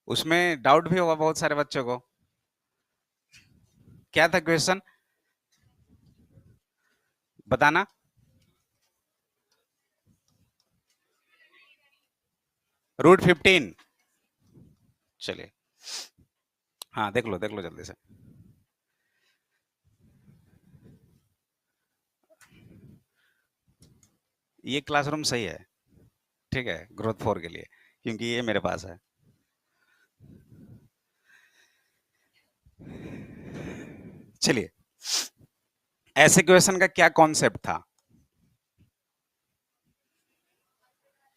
उसमें डाउट भी होगा बहुत सारे बच्चों को। क्या था क्वेश्चन, बताना। √15। चलिए, हाँ देख लो जल्दी से। ये क्लासरूम सही है, ठीक है, ग्रोथ 4 के लिए, क्योंकि ये मेरे पास है। चलिए, ऐसे क्वेश्चन का क्या कॉन्सेप्ट था।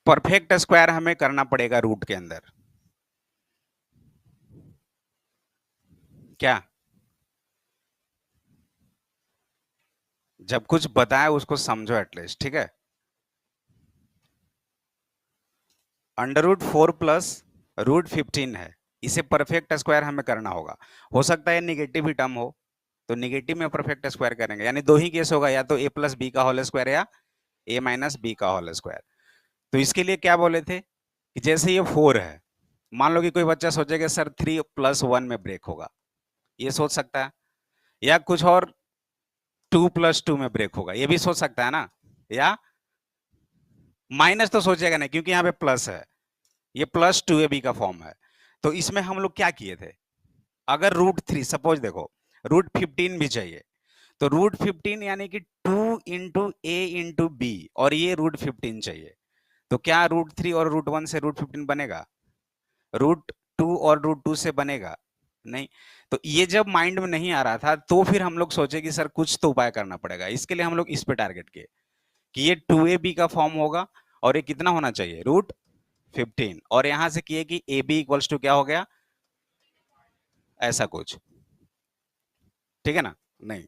परफेक्ट स्क्वायर हमें करना पड़ेगा रूट के अंदर। क्या, जब कुछ बताए उसको समझो एटलीस्ट, ठीक है। √4 प्लस √15 है, इसे परफेक्ट स्क्वायर हमें करना होगा। हो सकता है निगेटिव ही टर्म हो, तो निगेटिव में परफेक्ट स्क्वायर करेंगे, यानी दो ही केस होगा, या तो a प्लस बी का होल स्क्वायर या a माइनस बी का होल स्क्वायर। तो इसके लिए क्या बोले थे कि जैसे ये 4 है, मान लो कि कोई बच्चा सोचेगा सर 3+1 में ब्रेक होगा, ये सोच सकता है, या कुछ और 2+2 में ब्रेक होगा, ये भी सोच सकता है ना। या माइनस तो सोचेगा नहीं, क्योंकि यहाँ पे प्लस है, ये +2ab का फॉर्म है। तो इसमें हम लोग क्या किए थे, अगर √3 सपोज देखो, √15 भी चाहिए, तो √15 यानी कि 2 × a × b, और ये √15 चाहिए, तो क्या √3 और √1 से √15 बनेगा, √2 और √2 से बनेगा नहीं। तो ये जब माइंड में नहीं आ रहा था, तो फिर हम लोग सोचे कि सर कुछ तो उपाय करना पड़ेगा, इसके लिए हम लोग इस पे टारगेट किए कि ये 2ab का फॉर्म होगा, और ये कितना होना चाहिए, √15, और यहां से किए कि ab इक्वल्स टू क्या हो गया, ऐसा कुछ, ठीक है ना। नहीं,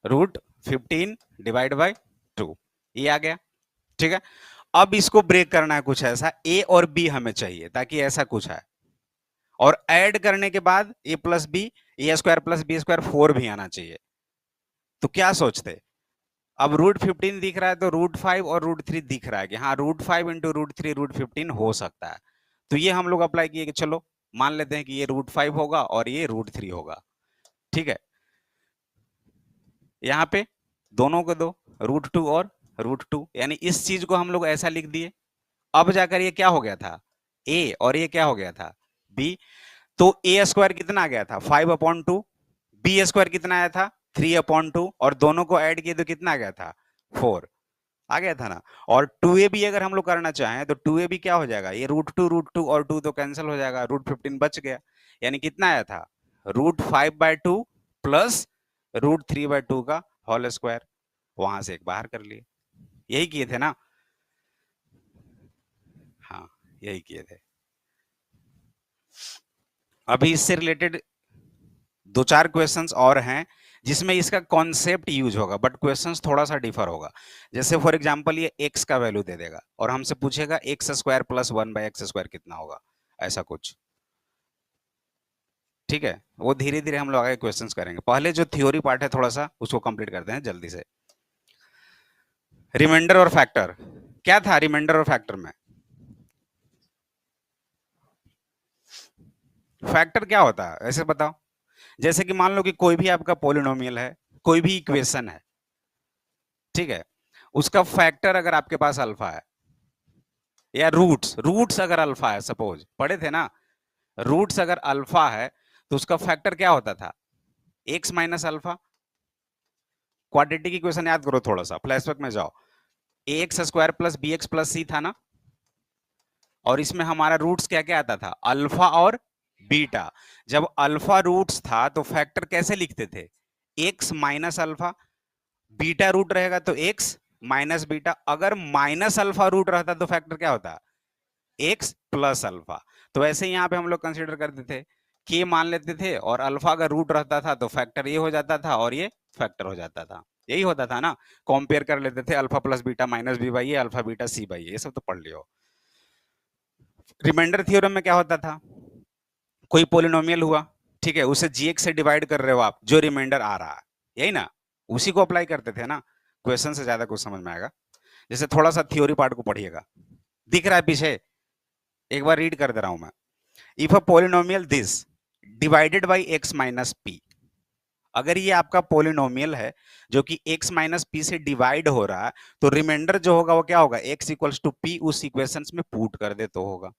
√15 डिवाइड बाय 2, ये आ गया, ठीक है। अब इसको ब्रेक करना है कुछ ऐसा, a और b हमें चाहिए ताकि ऐसा कुछ है, और ऐड करने के बाद a plus B, a² plus b², 4 भी आना चाहिए। तो क्या सोचते, अब √15 दिख रहा है, तो √5 और √3 दिख रहा है कि हाँ √5 × √3 √15 हो सकता है। तो ये हम लोग अप्लाई किए कि चलो मान लेते हैं कि ये √5 होगा और ये √3 होगा, ठीक है। यहाँ पे दोनों को दो, √2 और √2, यानी इस चीज को हम लोग ऐसा लिख दिए। अब जाकर ये क्या हो गया था, a, और ये क्या हो गया था, b। तो a² कितना आ गया था, 5/2, b² कितना आया था, 3/2, और दोनों को ऐड किए तो कितना आ गया था, 4 आ गया था ना। और 2ab अगर हम लोग करना चाहें तो 2ab क्या हो जाएगा, ये √2 और 2 तो कैंसिल हो जाएगा, √15 बच गया, यानी कितना आया था, √5/2 प्लस √3/2 का होल स्क्वायर, वहां से एक बाहर कर लिए, यही किए थे ना। हाँ, यही किए थे। अभी इससे रिलेटेड 2-4 क्वेश्चंस और हैं जिसमें इसका कॉन्सेप्ट यूज होगा, बट क्वेश्चंस थोड़ा सा डिफर होगा। जैसे फॉर एग्जांपल ये x का वैल्यू दे देगा और हमसे पूछेगा x² + 1/x² कितना होगा, ऐसा कुछ, ठीक है। वो धीरे धीरे हम लोग आगे क्वेश्चंस करेंगे, पहले जो थ्योरी पार्ट है थोड़ा सा उसको कंप्लीट करते हैं जल्दी से। रिमाइंडर और फैक्टर, क्या था रिमाइंडर और फैक्टर में, फैक्टर क्या होता है ऐसे बताओ। जैसे कि मान लो कि कोई भी आपका पोलिनोमियल है, कोई भी इक्वेशन है, ठीक है, उसका फैक्टर अगर आपके पास अल्फा है, या रूट्स रूट्स अगर अल्फा है, सपोज पढ़े थे ना, रूट्स अगर अल्फा है तो उसका फैक्टर क्या होता था, x minus alpha. Quadratic equation याद करो, थोड़ा सा फ्लैशबैक में जाओ, ax² + bx + c था ना, और इसमें हमारा रूट्स क्या क्या आता था, अल्फा और बीटा। जब अल्फा रूट्स था तो फैक्टर कैसे लिखते थे, x minus alpha, beta root रहेगा तो x माइनस बीटा, अगर माइनस अल्फा रूट रहता तो फैक्टर क्या होता, x प्लस अल्फा। तो ऐसे यहाँ पे हम लोग कंसीडर करते थे, k मान लेते थे, और अल्फा का रूट रहता था तो फैक्टर ये हो जाता था और ये फैक्टर हो जाता था, यही होता था ना। कंपेयर कर लेते थे, alpha plus beta minus B by A, alpha beta C by A, ये सब तो पढ़ लियो। रिमाइंडर थ्योरम में क्या होता था, कोई पोलिनोमियल हुआ, ठीक है, उसे जीएक्स से डिवाइड कर रहे हो आप, जो रिमाइंडर आ रहा है, यही ना, उसी को अप्लाई करते थे ना। क्वेश्चन से ज्यादा कुछ समझ में आएगा, जैसे थोड़ा सा थ्योरी पार्ट को पढ़िएगा, दिख रहा है पीछे, एक बार रीड कर दे रहा हूं मैं। If a polynomial this divided by x minus P, अगर ये आपका पोलिनोमियल है जो कि x माइनस पी से डिवाइड हो रहा है, तो रिमाइंडर जो होगा वो क्या होगा, x इक्वल्स टू पी, उस इक्वेशंस में पुट कर दे तो होगा।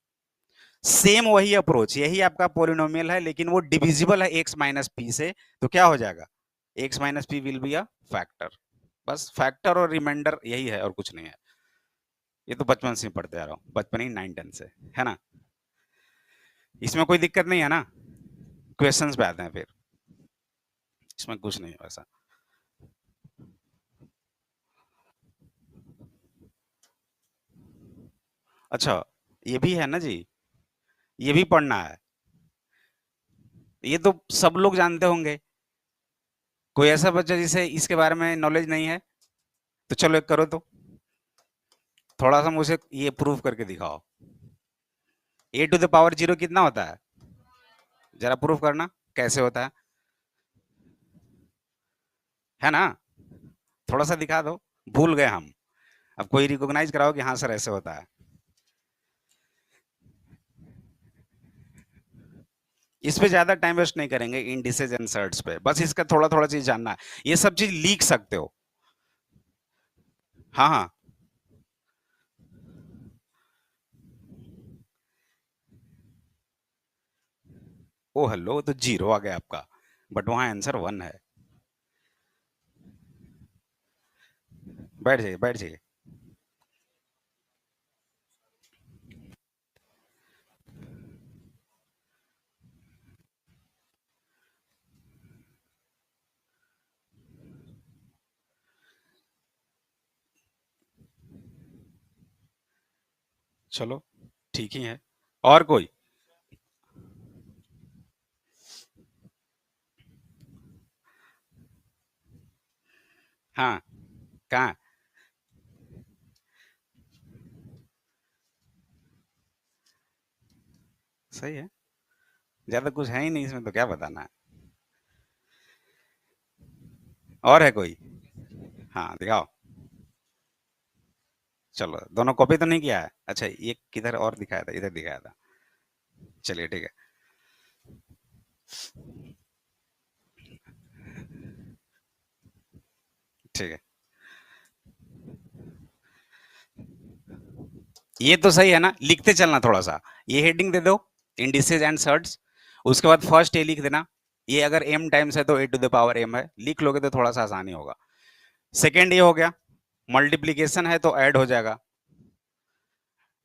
सेम वही अप्रोच, यही आपका पोलिनोमियल है लेकिन वो डिविजिबल है x माइनस पी से, तो क्या हो जाएगा, x minus P will be a factor. बस फैक्टर और रिमाइंडर यही है और कुछ नहीं है। ये तो बचपन से ही पढ़ते आ रहा हूँ, बचपन ही 9-10 से, है ना। इसमें कोई दिक्कत नहीं है ना। क्वेश्चंस पे आते हैं फिर, इसमें कुछ नहीं है वैसा। अच्छा, ये भी है ना जी, ये भी पढ़ना है। ये तो सब लोग जानते होंगे। कोई ऐसा बच्चा जिसे इसके बारे में नॉलेज नहीं है? तो चलो एक करो तो, थोड़ा सा मुझे ये प्रूव करके दिखाओ। ए टू द पावर जीरो कितना होता है, जरा प्रूव करना, कैसे होता है ना। थोड़ा सा दिखा दो, भूल गए हम। अब कोई रिकॉग्नाइज कराओ कि हाँ सर ऐसे होता है। इस पे ज्यादा टाइम वेस्ट नहीं करेंगे, इंडिसेज एंड सर्ट्स पे, बस इसका थोड़ा थोड़ा चीज जानना है। ये सब चीज लिख सकते हो। हाँ हाँ। ओ हेलो, तो जीरो आ गया आपका, बट वहां आंसर वन है। बैठ जाइए बैठ जाइए। चलो ठीक ही है। और कोई? हाँ, कहाँ? सही है, ज्यादा कुछ है ही नहीं इसमें, तो क्या बताना है। और है कोई? हाँ दिखाओ। चलो, दोनों कॉपी तो नहीं किया है? अच्छा, ये किधर और दिखाया था, इधर दिखाया था। चलिए ठीक है। ठीक है, ये तो सही है ना, लिखते चलना थोड़ा सा। ये हेडिंग दे दो, इंडिसेज एंड सर्ट्स। उसके बाद फर्स्ट ए लिख देना। ये अगर m टाइम्स है तो a to the power m है, लिख लोगे तो थोड़ा सा आसानी होगा। सेकेंड ये हो गया, मल्टीप्लीकेशन है तो ऐड हो जाएगा,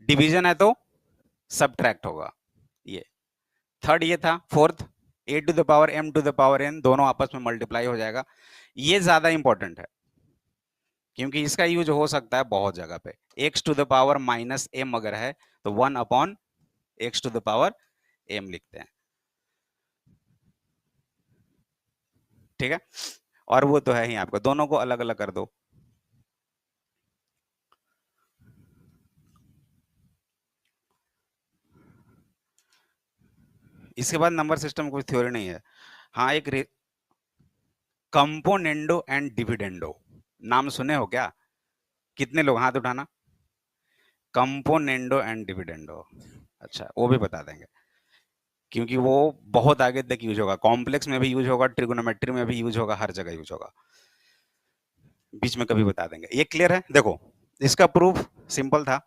डिवीजन है तो सब्ट्रैक्ट होगा। ये थर्ड ये था। Fourth, a to the power m to the power n दोनों आपस में मल्टीप्लाई हो जाएगा। ये ज्यादा इंपॉर्टेंट है क्योंकि इसका यूज हो सकता है बहुत जगह पे। x to the power minus m अगर है तो 1 upon x to the power m लिखते हैं। ठीक है, और वो तो है ही आपका, दोनों को अलग अलग कर दो। इसके बाद नंबर सिस्टम कोई थ्योरी नहीं है। हाँ, एक कंपोनेंडो एंड डिविडेंडो, नाम सुने हो क्या? कितने लोग, हाथ उठाना। कंपोनेंडो एंड डिविडेंडो, अच्छा वो भी बता देंगे क्योंकि वो बहुत आगे तक यूज होगा, कॉम्प्लेक्स में भी यूज होगा, ट्रिगोनोमेट्री में भी यूज होगा, हर जगह यूज होगा। बीच में कभी बता देंगे। ये क्लियर है? देखो, इसका प्रूफ सिंपल था।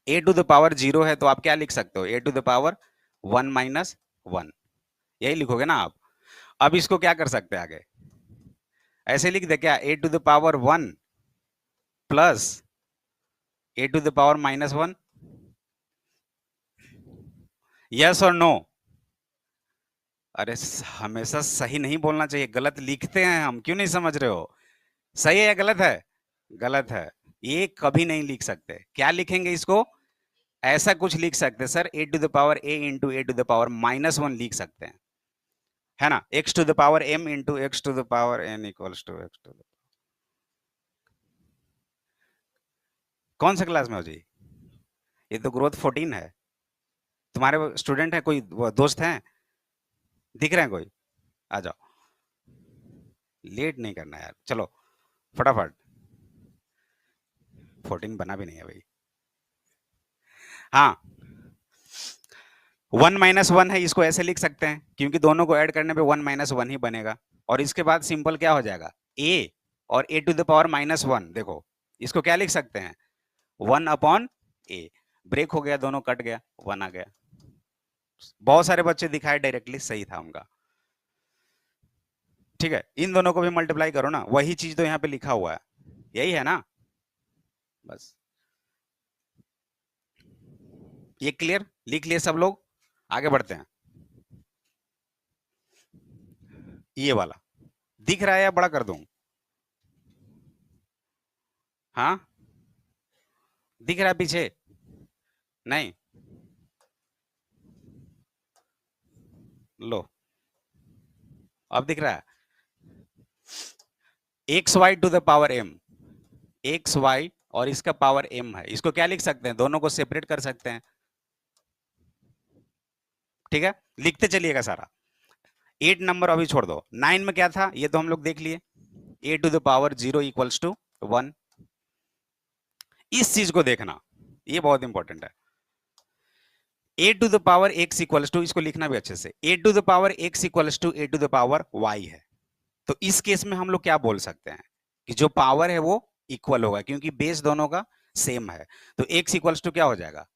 ए टू द पावर जीरो है तो आप क्या लिख सकते हो, ए टू द पावर 1 - 1, यही लिखोगे ना आप। अब इसको क्या कर सकते हैं आगे, ऐसे लिख दे क्या, A to the power 1 plus A to the power -1। Yes और नो? अरे हमेशा सही नहीं बोलना चाहिए, गलत लिखते हैं हम, क्यों नहीं समझ रहे हो? सही है या गलत है? गलत है। ये कभी नहीं लिख सकते, क्या लिखेंगे इसको, ऐसा कुछ लिख सकते हैं sir, A to the power A into A to the power -1 लिख सकते हैं, है ना। X to the power m into X to the power n equals to X to the, कौन सा क्लास में हो जी? ये तो ग्रोथ 14 है। तुम्हारे स्टूडेंट है कोई, वो दोस्त हैं, दिख रहे हैं कोई? आ जाओ, लेट नहीं करना यार, चलो फटाफट। 14 बना भी नहीं है भाई। हाँ, 1 - 1 है, इसको ऐसे लिख सकते हैं क्योंकि दोनों को ऐड करने पे 1 - 1 ही बनेगा। और इसके बाद सिंपल क्या हो जाएगा, ए और a⁻−1। देखो इसको क्या लिख सकते हैं, 1/a। ब्रेक हो गया, दोनों कट गया, 1 आ गया। बहुत सारे बच्चे दिखाए डायरेक्टली, सही था उनका। ठीक है, इन दोनों को भी मल्टीप्लाई करो ना, वही चीज तो यहाँ पे लिखा हुआ है, यही है ना। बस ये क्लियर, लिख लिए सब लोग, आगे बढ़ते हैं। ये वाला दिख रहा है या बड़ा कर दूं? हाँ, दिख रहा है पीछे? नहीं, लो, अब दिख रहा है। x y⁻m, एक्स वाई और इसका पावर m है, इसको क्या लिख सकते हैं, दोनों को सेपरेट कर सकते हैं। ठीक है, लिखते चलिएगा सारा। 8 नंबर अभी छोड़ दो, 9 में क्या था ये तो हम लोग देख लिए, a⁻0 इक्वल्स टू 1। इस चीज को देखना, ये बहुत इंपॉर्टेंट है। a⁻x इक्वल्स टू, इसको लिखना भी अच्छे से, a⁻x इक्वल्स टू a⁻y है। तो इस केस में हम लोग क्या बोल सकते हैं कि जो पावर है वो इक्वल होगा, क्योंकि बेस दोनों का सेम है। तो x इक्वल्स टू क्या हो जाएगा,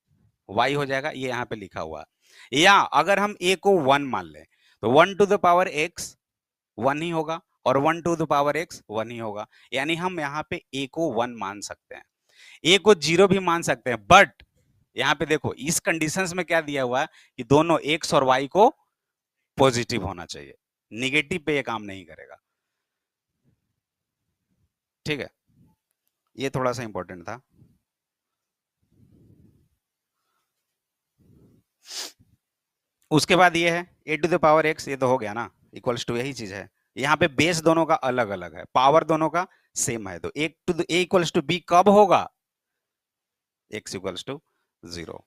y हो जाएगा, ये यहाँ पे लिखा हुआ है। या अगर हम a को 1 मान लें तो 1⁻x 1 ही होगा और 1⁻x 1 ही होगा, यानी हम यहाँ पे a को 1 मान सकते हैं, a को 0 भी मान सकते हैं। बट यहाँ पे देखो इस कंडीशंस में क्या दिया हुआ है कि दोनों x और y को पॉजिटिव होना चाहिए, निगेटिव पे ये काम नहीं करेगा। ठीक है, ये थोड़ा सा इंपॉर्टेंट था। उसके बाद ये है a⁻x, ये तो हो गया ना, इक्वल्स टू, यही चीज है। यहाँ पे बेस दोनों का अलग अलग है, पावर दोनों का सेम है, तो a इक्वल्स टू b कब होगा, x इक्वल्स टू 0।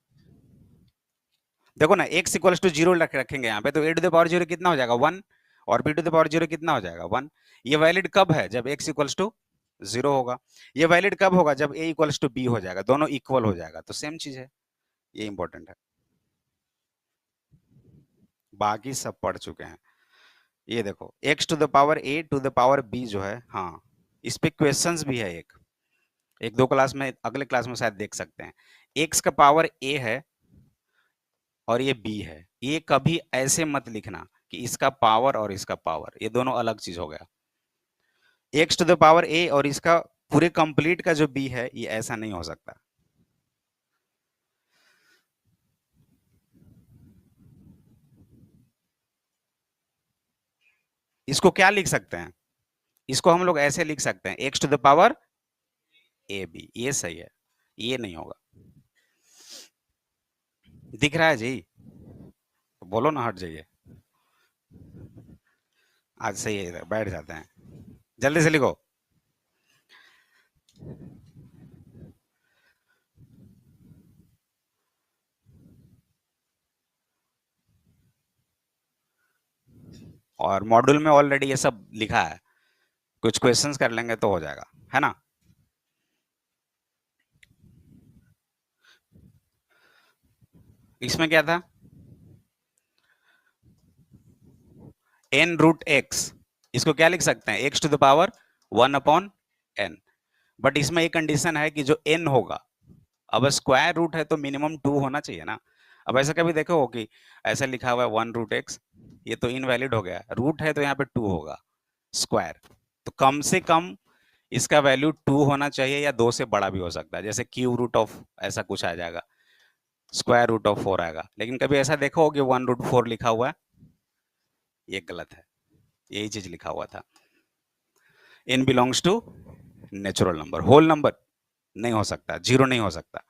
देखो ना, x इक्वल्स टू 0 रखेंगे यहाँ पे, तो a⁻0 कितना हो जाएगा 1, और b⁻0 कितना हो जाएगा 1। ये वैलिड कब है, जब x इक्वल्स टू 0 होगा। ये वैलिड कब होगा, जब a इक्वल्स टू b हो जाएगा, दोनों इक्वल हो जाएगा, तो सेम चीज है, ये इंपॉर्टेंट है। बाकी सब पढ़ चुके हैं। ये देखो x⁻a⁻b जो है, हाँ इस पे क्वेश्चंस भी है, एक एक दो क्लास में, अगले क्लास में शायद देख सकते हैं। x का पावर a है और ये b है, ये कभी ऐसे मत लिखना कि इसका पावर और इसका पावर, ये दोनों अलग चीज हो गया। x⁻a और इसका पूरे कंप्लीट का जो b है, ये ऐसा नहीं हो सकता। इसको क्या लिख सकते हैं, इसको हम लोग ऐसे लिख सकते हैं x⁻ab, ये सही है, ये नहीं होगा। दिख रहा है जी, तो बोलो ना, हट जाइए, आज सही है, इधर बैठ जाते हैं, जल्दी से लिखो। और मॉड्यूल में ऑलरेडी ये सब लिखा है, कुछ क्वेश्चंस कर लेंगे तो हो जाएगा, है ना। इसमें क्या था, n√x, इसको क्या लिख सकते हैं, x⁻1/n। बट इसमें एक कंडीशन है कि जो n होगा, अब स्क्वायर रूट है तो मिनिमम 2 होना चाहिए ना। अब ऐसा कभी देखो कि ऐसा लिखा हुआ है 1√x, ये तो इनवैलिड हो गया, रूट है तो यहाँ पे 2 होगा, स्क्वायर, तो कम से कम इसका वैल्यू 2 होना चाहिए, या 2 से बड़ा भी हो सकता है, जैसे क्यूब रूट ऑफ ऐसा कुछ आ जाएगा, स्क्वायर रूट ऑफ 4 आएगा। लेकिन कभी ऐसा देखो कि 1√4 लिखा हुआ है, ये गलत है, यही चीज लिखा हुआ था। n belongs to natural number, whole number नहीं हो सकता, जीरो नहीं हो सकता,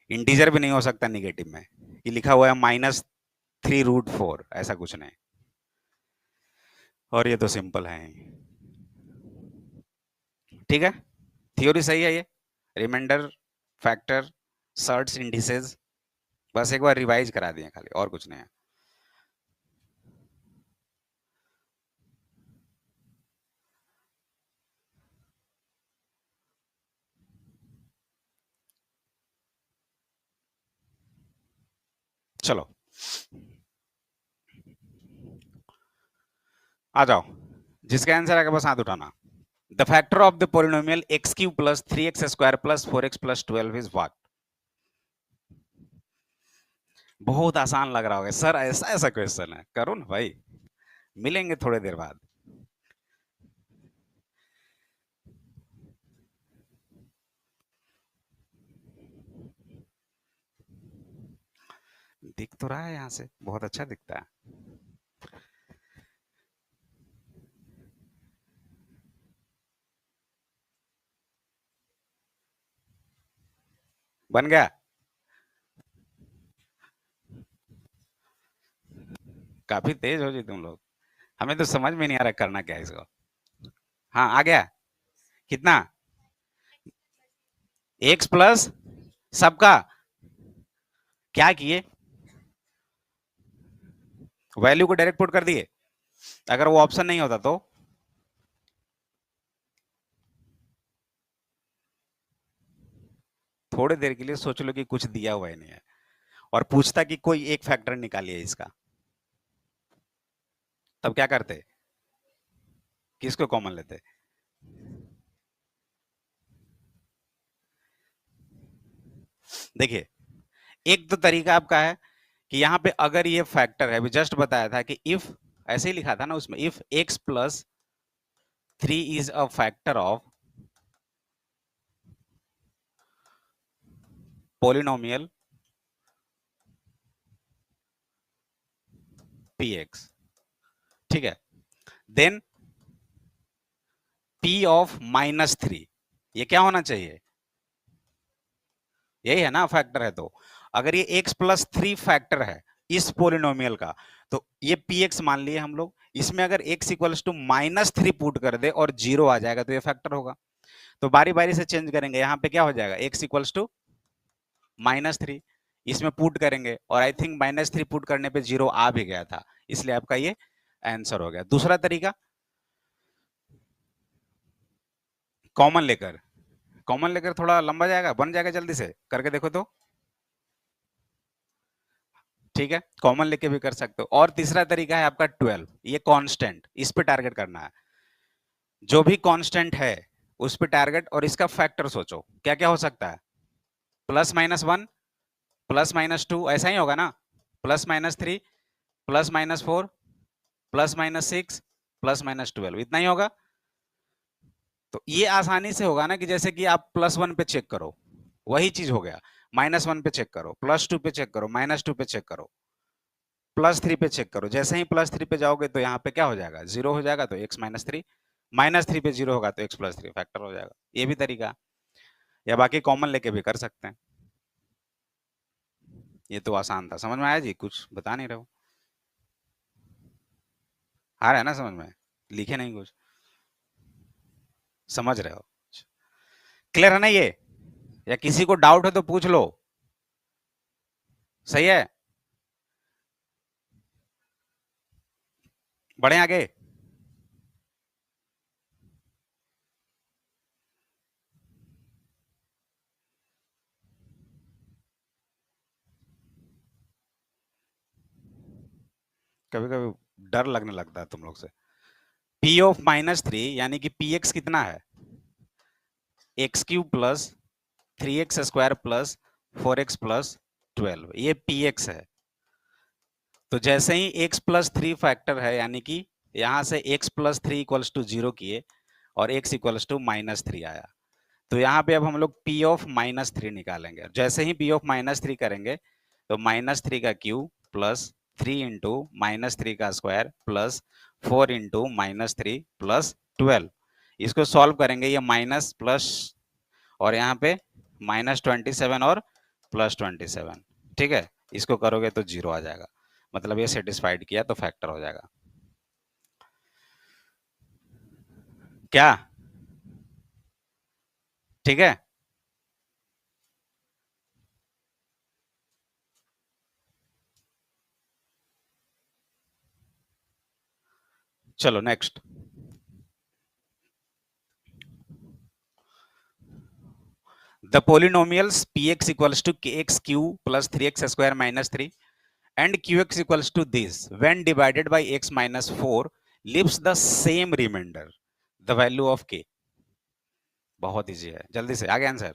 इंटीजर भी नहीं हो सकता निगेटिव में, ये लिखा हुआ है -3√4, ऐसा कुछ नहीं। और ये तो सिंपल है, ठीक है, थ्योरी सही है ये, रिमाइंडर, फैक्टर, सर्ट्स, इंडिसेस, बस एक बार रिवाइज करा दिए खाली, और कुछ नहीं है। चलो आ जाओ, जिसका आंसर आएगा बस हाथ उठाना। The factor of the polynomial x cube plus 3x² plus 4x plus 12 is what? बहुत आसान लग रहा होगा सर, ऐसा ऐसा क्वेश्चन है, करो ना भाई, मिलेंगे थोड़ी देर बाद। दिख तो रहा है यहाँ से, बहुत अच्छा दिखता है। बन गया? काफी तेज हो जी तुम लोग, हमें तो समझ में नहीं आ रहा करना क्या है इसको। हाँ आ गया। कितना? एक्स प्लस सबका क्या किए, वैल्यू को डायरेक्ट पुट कर दिए। अगर वो ऑप्शन नहीं होता तो थोड़ी देर के लिए सोच लो कि कुछ दिया हुआ ही नहीं है, और पूछता कि कोई एक फैक्टर निकालिए इसका, तब क्या करते? किसको कॉमन लेते? देखिए, एक तो तरीका आपका है कि यहाँ पे अगर ये फैक्टर है, अभी जस्ट बताया था कि इफ, ऐसे ही लिखा था ना उसमें, if x plus 3 is a factor of polynomial px, ठीक है, देन p ऑफ -3, ये क्या होना चाहिए? यही है ना फैक्टर है तो। अगर ये x प्लस 3 फैक्टर है इस पोलिनोमियल का, तो ये px मान लिए हम लोग, इसमें अगर x इक्वल्स टू -3 पुट कर दे और 0 आ जाएगा तो ये फैक्टर होगा। तो बारी बारी से चेंज करेंगे, यहाँ पे क्या हो जाएगा, x इक्वल्स टू -3, इसमें पुट करेंगे, और आई थिंक -3 पुट करने पे 0 आ भी गया था, इसलिए आपका ये आंसर हो गया। दूसरा तरीका, कॉमन लेकर, कॉमन लेकर थोड़ा लंबा जाएगा, बन जाएगा, जल्दी से करके देखो तो। ठीक है, कॉमन लेके भी कर सकते हो। और तीसरा तरीका है आपका 12, ये कांस्टेंट, इस पे टारगेट करना है, जो भी कांस्टेंट है उस पे टारगेट, और इसका फैक्टर सोचो क्या क्या हो सकता है, +-1, +-2, ऐसा ही होगा ना, +-3, +-4, +-6, +-12, इतना ही होगा। तो ये आसानी से होगा ना, कि जैसे कि आप +1 पे चेक करो, वही चीज हो गया, -1 पे चेक करो, +2 पे चेक करो, -2 पे चेक करो, +3 पे चेक करो, जैसे ही +3 पे जाओगे तो यहाँ पे क्या हो जाएगा, 0 हो जाएगा, तो x -3, -3 पे 0 होगा तो x + 3 फैक्टर हो जाएगा। ये भी तरीका, या बाकी कॉमन लेके भी कर सकते हैं। ये तो आसान था, समझ में आया जी? कुछ बता नहीं रहे हो, आ रहा है ना समझ में? लिखे नहीं कुछ, समझ रहे हो? क्लियर है ना ये? या किसी को डाउट है तो पूछ लो। सही है, बढ़े आगे। कभी कभी डर लगने लगता है तुम लोग से। p ऑफ -3 यानी कि px कितना है, x³ plus 3x² plus 4x plus 12, ये px है। तो जैसे ही x प्लस 3 फैक्टर है, यानी कि यहां से x प्लस 3 इक्वल्स टू 0 किए और x इक्वल्स टू -3 आया, तो यहाँ पे अब हम लोग p ऑफ -3 निकालेंगे। जैसे ही p ऑफ -3 करेंगे तो -3 का क्यूब प्लस 3 इंटू -3 का स्क्वायर प्लस 4 इंटू -3 प्लस 12, इसको सॉल्व करेंगे, ये माइनस प्लस, और यहाँ पे -27 और +27, ठीक है, इसको करोगे तो 0 आ जाएगा, मतलब ये सेटिस्फाइड किया तो फैक्टर हो जाएगा। क्या? ठीक है, चलो next. The polynomials px equals to kx³ plus 3x² -3 and qx equals to this when divided by x minus 4 leaves the same remainder, the value of k. बहुत इजी है, जल्दी से आगे आंसर।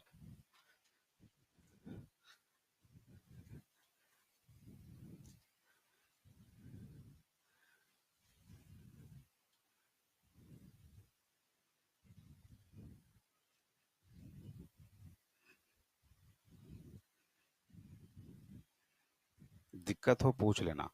दिक्कत हो पूछ लेना।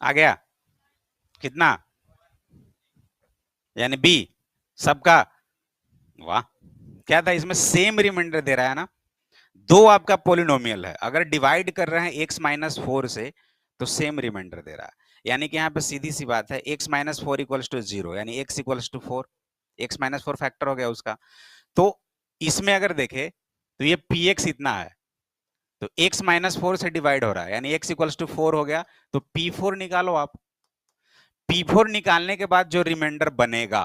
आ गया कितना, यानी बी सबका। वाह, क्या था इसमें, सेम रिमाइंडर दे रहा है ना। दो आपका पोलिनोमियल है, अगर डिवाइड कर रहे हैं x माइनस 4 से तो सेम रिमाइंडर दे रहा है। यानी कि यहाँ पे सीधी सी बात है, x माइनस 4 इक्वल्स टू 0, यानी x equals to 4, x minus 4 factor हो गया उसका। तो इसमें अगर देखे तो ये px इतना है, तो x माइनस 4 से डिवाइड हो रहा है, यानी x इक्वल्स टू 4 हो गया, तो p4 निकालो आप। P4 निकालने के बाद जो रिमाइंडर बनेगा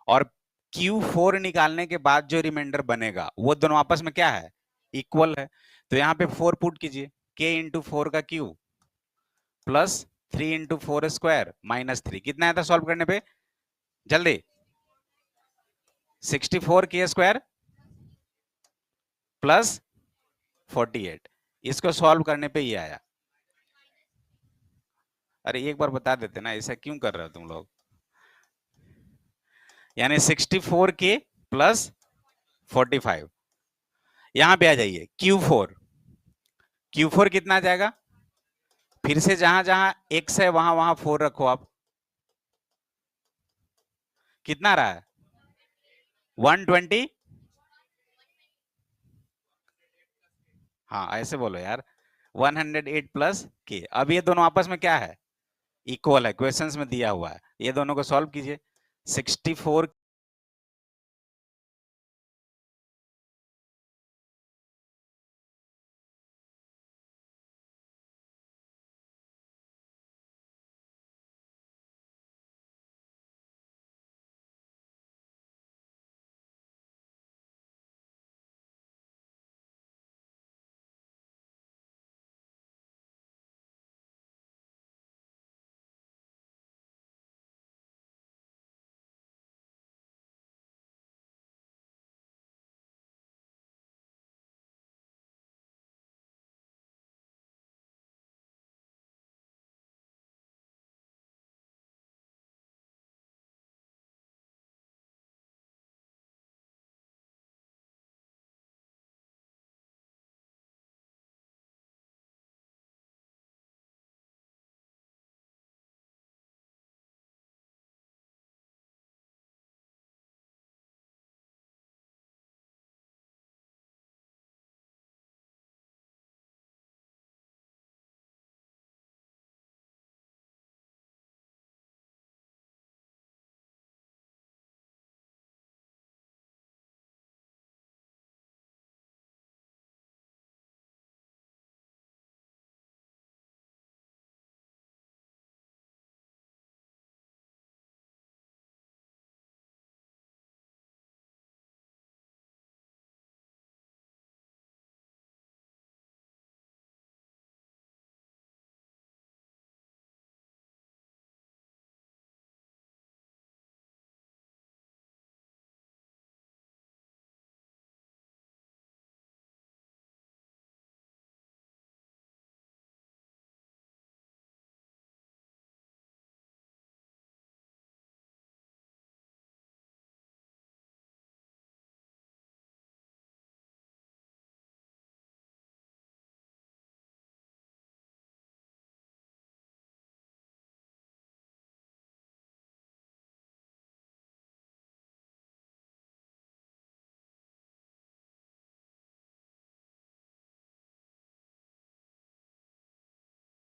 और Q4 निकालने के बाद जो रिमाइंडर बनेगा वो दोनों आपस में क्या है, इक्वल है। तो यहाँ पे 4 पुट कीजिए, k इंटू 4 का cube plus 3 into 4 square minus 3, कितना आता सॉल्व करने पे, जल्दी, 64 k स्क्वायर प्लस 48, इसको सॉल्व करने पे ये आया। अरे एक बार बता देते ना, ऐसा क्यों कर रहे हो तुम लोग। यानी 64 के प्लस 45, यहां पे आ जाइए Q4, Q4 कितना आ जाएगा, फिर से जहां जहां x है वहां वहां 4 रखो आप, कितना रहा है 120। हाँ ऐसे बोलो यार, 108 प्लस के। अब ये दोनों आपस में क्या है, इक्वल है, क्वेश्चंस में दिया हुआ है, ये दोनों को सॉल्व कीजिए। 64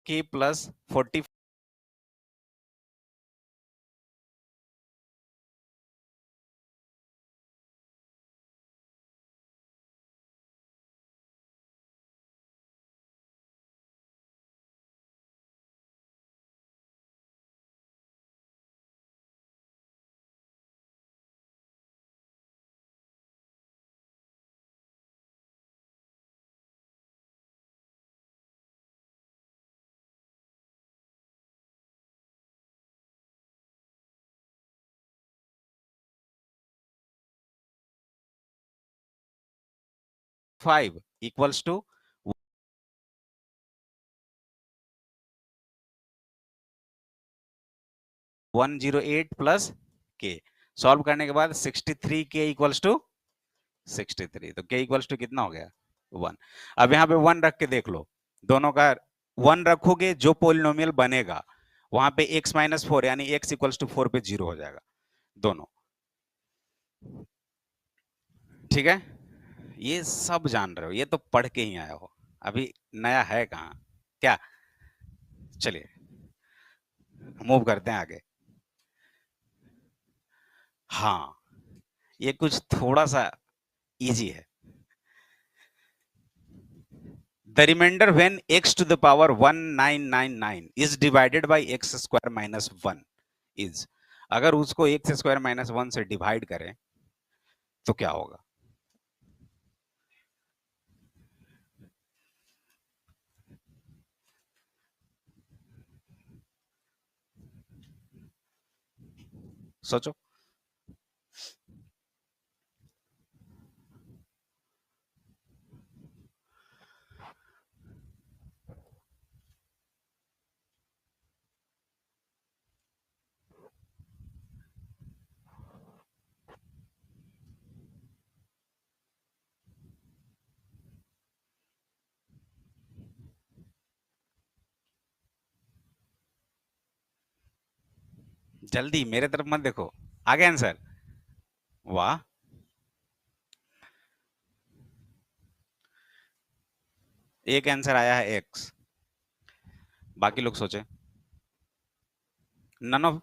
के प्लस 40 5 इक्वल्स टू 108 प्लस के। सॉल्व करने के बाद 63 के इक्वल्स टू 63, तो के इक्वल्स टू कितना हो गया 1। अब यहाँ पे 1 रख के देख लो, दोनों का 1 रखोगे जो पोलिनोमियल बनेगा वहां पे x माइनस 4 यानी x इक्वल्स टू 4 पे 0 हो जाएगा दोनों। ठीक है, ये सब जान रहे हो, ये तो पढ़ के ही आए हो, अभी नया है कहाँ क्या। चलिए मूव करते हैं आगे। हाँ, ये कुछ थोड़ा सा इजी है। The remainder when x to the power 1999 is divided by x square minus 1 is, अगर उसको x स्क्वायर माइनस 1 से डिवाइड करें तो क्या होगा। सोचो। जल्दी मेरे तरफ मत देखो, आगे आंसर। वाह, एक आंसर आया है x, बाकी लोग सोचे। नन ऑफ,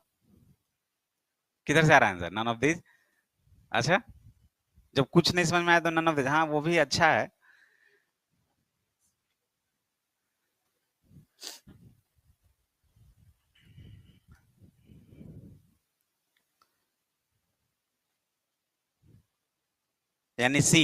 किधर से आ रहा है आंसर, नन ऑफ दिस। अच्छा, जब कुछ नहीं समझ में आया तो नन ऑफ दिस, हाँ वो भी अच्छा है। यानी सी।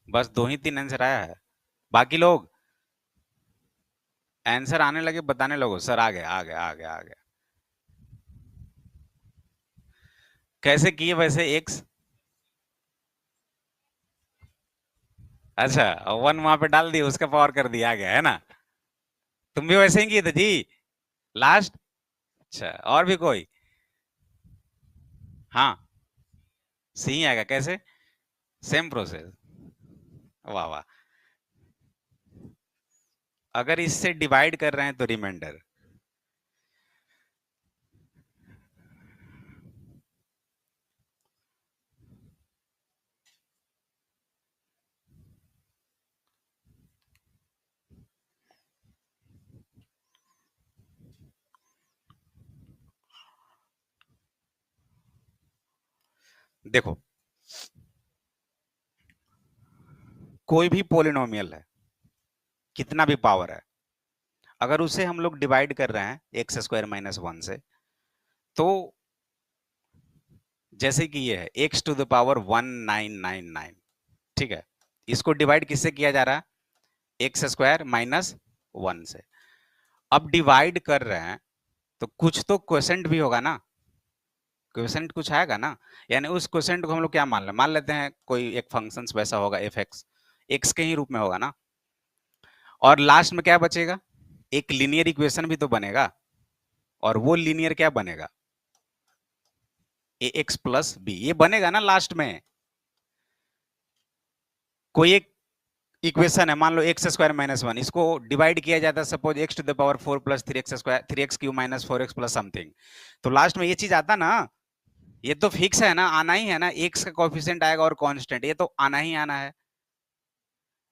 बस दो ही तीन आंसर आया है, बाकी लोग आंसर आने लगे बताने लगो, सर आ गया आ गया आ गया आ गया। कैसे किए वैसे x। अच्छा, 1 वहां पे डाल दिया, उसका पावर कर दिया, आ गया है ना। तुम भी वैसे ही किए थे जी लास्ट। अच्छा, और भी कोई। हाँ, सही आएगा कैसे, सेम प्रोसेस। वाह वाह। अगर इससे डिवाइड कर रहे हैं तो रिमाइंडर। देखो, कोई भी पोलिनोमियल है, कितना भी पावर है, अगर उसे हम लोग डिवाइड कर रहे हैं एक्स स्क्वायर माइनस 1 से, तो जैसे कि ये है एक्स टू द पावर 1999, ठीक है, इसको डिवाइड किससे किया जा रहा है, एक्स स्क्वायर माइनस 1 से। अब डिवाइड कर रहे हैं तो कुछ तो क्वेश्चन भी होगा ना, क्वेश्चन कुछ आएगा ना, यानी उस क्वेश्चन को हम लोग क्या मान लेते हैं, कोई एक फंक्शन वैसा होगा एफ एक्स, एक्स के ही रूप में होगा ना, और लास्ट में क्या बचेगा, एक लीनियर इक्वेशन भी तो बनेगा, और वो लीनियर क्या बनेगा, ए एक्स प्लस बी, ये बनेगा ना लास्ट में। कोई एक इक्वेशन है, मान लो एक्स स्क्वायर माइनस वन, इसको डिवाइड किया जाता है suppose X to the power 4 plus 3x square 3x cube minus 4x plus something, तो लास्ट में ये चीज आता ना, ये तो फिक्स है ना, आना ही है ना, एक्स का कोएफिशिएंट आएगा और कांस्टेंट, ये तो आना ही आना है,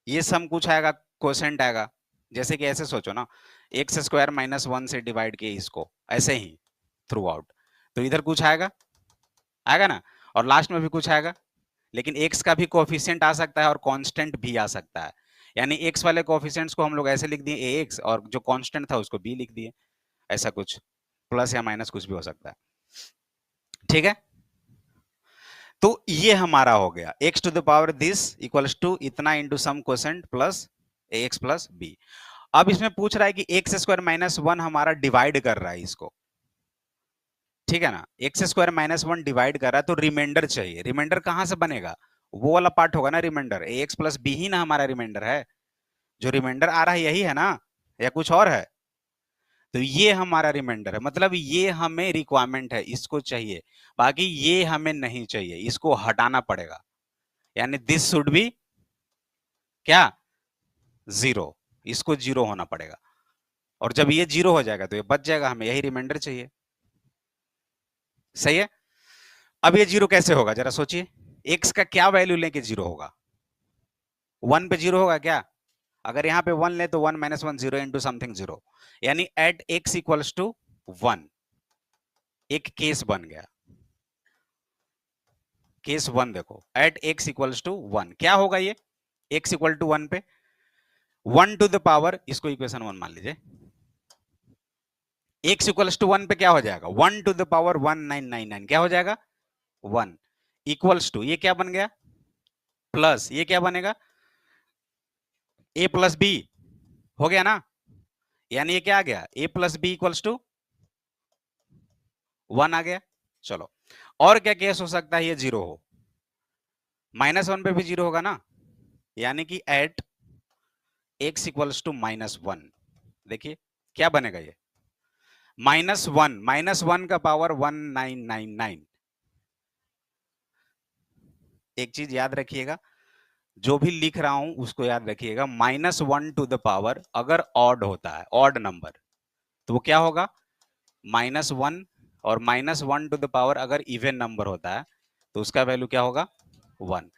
ये सम कुछ आएगा, कोसेंट आएगा, जैसे कि ऐसे सोचो ना, एक्स स्क्वायर माइनस वन से डिवाइड किए इसको, ऐसे ही थ्रू आउट, तो इधर कुछ आएगा, आएगा ना, और लास्ट में भी कुछ आएगा, लेकिन x का भी कोएफिशिएंट आ सकता है और कांस्टेंट भी आ सकता है, यानी x वाले कोएफिशिएंट्स को हम लोग ऐसे लिख दिए ax और जो कांस्टेंट था उसको b लिख दिए, ऐसा कुछ प्लस या माइनस कुछ भी हो सकता है, ठीक है। तो ये हमारा हो गया x to the power this equals to इतना into some quotient plus ax plus b। अब इसमें पूछ रहा है कि एक्स स्क्वायर माइनस वन हमारा डिवाइड कर रहा है इसको, ठीक है ना, x square minus one divide कर रहा है, तो रिमाइंडर चाहिए, रिमाइंडर कहां से बनेगा, वो वाला पार्ट होगा ना रिमाइंडर, ए एक्स प्लस बी ही ना हमारा रिमाइंडर है, जो रिमाइंडर आ रहा है यही है ना, या कुछ और है, तो ये हमारा रिमाइंडर है, मतलब ये हमें रिक्वायरमेंट है, इसको चाहिए, बाकी ये हमें नहीं चाहिए, इसको हटाना पड़ेगा, यानी दिस शुड बी क्या, जीरो, इसको जीरो होना पड़ेगा, और जब ये जीरो हो जाएगा तो ये बच जाएगा, हमें यही रिमाइंडर चाहिए, सही है। अब ये जीरो कैसे होगा जरा सोचिए, एक्स का क्या वैल्यू लेके जीरो होगा, वन पे जीरो होगा क्या, अगर यहां पे वन ले तो one minus one zero into something zero, यानी at x equals to one, एक केस बन गया, केस वन देखो, at x equals to one क्या होगा, ये एक्स इक्वल टू वन पे वन टू द पावर, इसको इक्वेशन वन मान लीजिए, एक्स इक्वल्स टू वन पे क्या हो जाएगा, वन टू द पावर 1999 क्या हो जाएगा, वन इक्वल्स टू, ये क्या बन गया, प्लस ये क्या बनेगा, ए प्लस बी हो गया ना, यानी ये क्या आ गया, A plus B equals to one आ गया। चलो, और क्या केस हो सकता है ये जीरो हो, माइनस वन पे भी जीरो होगा ना, यानी कि at x equals to minus one, देखिए क्या बनेगा ये, माइनस वन का पावर 1999, एक चीज याद रखिएगा, जो भी लिख रहा हूं उसको याद रखिएगा, minus one to the power अगर ऑड होता है, ऑड नंबर, तो वो क्या होगा, माइनस वन, और minus one to the power अगर इवन नंबर होता है तो उसका वैल्यू क्या होगा, one,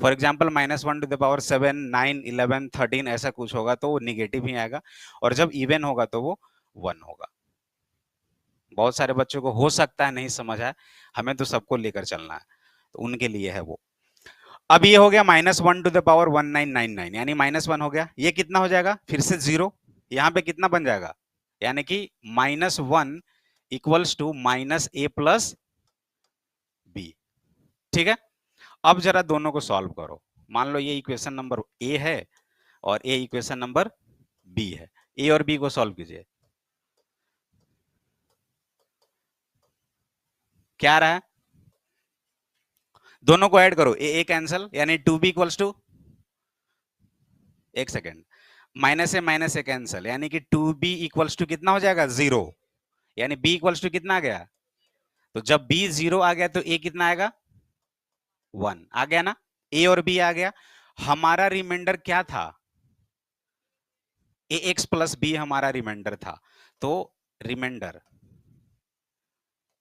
for example minus one to the power 7 9 11 13 ऐसा कुछ होगा तो वो निगेटिव ही आएगा, और जब इवन होगा तो वो वन होगा। बहुत सारे बच्चों को हो सकता है नहीं समझ आए, हमें तो सबको लेकर चलना है, तो उनके लिए है वो। अब ये हो गया minus one to the power 1999, यानी माइनस वन हो गया, ये कितना हो जाएगा फिर से जीरो, यहाँ पे कितना बन जाएगा, यानी कि minus one equals to minus A plus B, ठीक है। अब जरा दोनों को सॉल्व करो, मान लो ये इक्वेशन नंबर ए है और ये इक्वेशन नंबर बी है, ए और बी को सॉल्व कीजिए, क्या आ रहा है, दोनों को ऐड करो, ए कैंसल, यानी टू बी इक्वल्स टू, एक सेकेंड, माइनस ए कैंसल, यानी कि टू बी इक्वल्स टू कितना हो जाएगा, जीरो, यानी बी इक्वल्स टू कितना आ गया, तो जब बी जीरो आ गया तो ए कितना आएगा, वन आ गया ना, ए और बी आ गया, हमारा रिमाइंडर क्या था, ए एक्स प्लस बी हमारा रिमाइंडर था, तो रिमाइंडर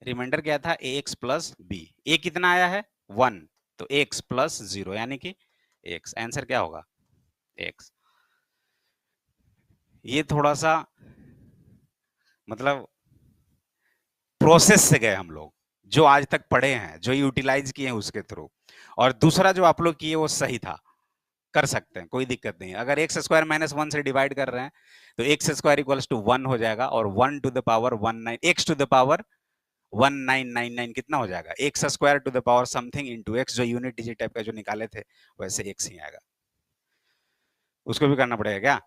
रिमाइंडर क्या था, ए एक्स प्लस बी, ए कितना आया है, वन, तो एक्स प्लस जीरो यानी कि एक्स, आंसर क्या होगा, एक्स। ये थोड़ा सा मतलब प्रोसेस से गए हम लोग, जो आज तक पढ़े हैं, जो यूटिलाइज किए हैं उसके थ्रू, और दूसरा जो आप लोग किए वो सही था, कर सकते हैं, कोई दिक्कत नहीं, अगर एक्स स्क्वायर माइनस वन से डिवाइड कर रहे हैं तो X square equals to one हो जाएगा, और one to the power one nine, X to the power 1999 कितना हो जाएगा, X square to the power something into X, जो यूनिट डिजिट टाइप का जो निकाले थे वैसे एक्स ही आएगा, उसको भी करना पड़ेगा क्या,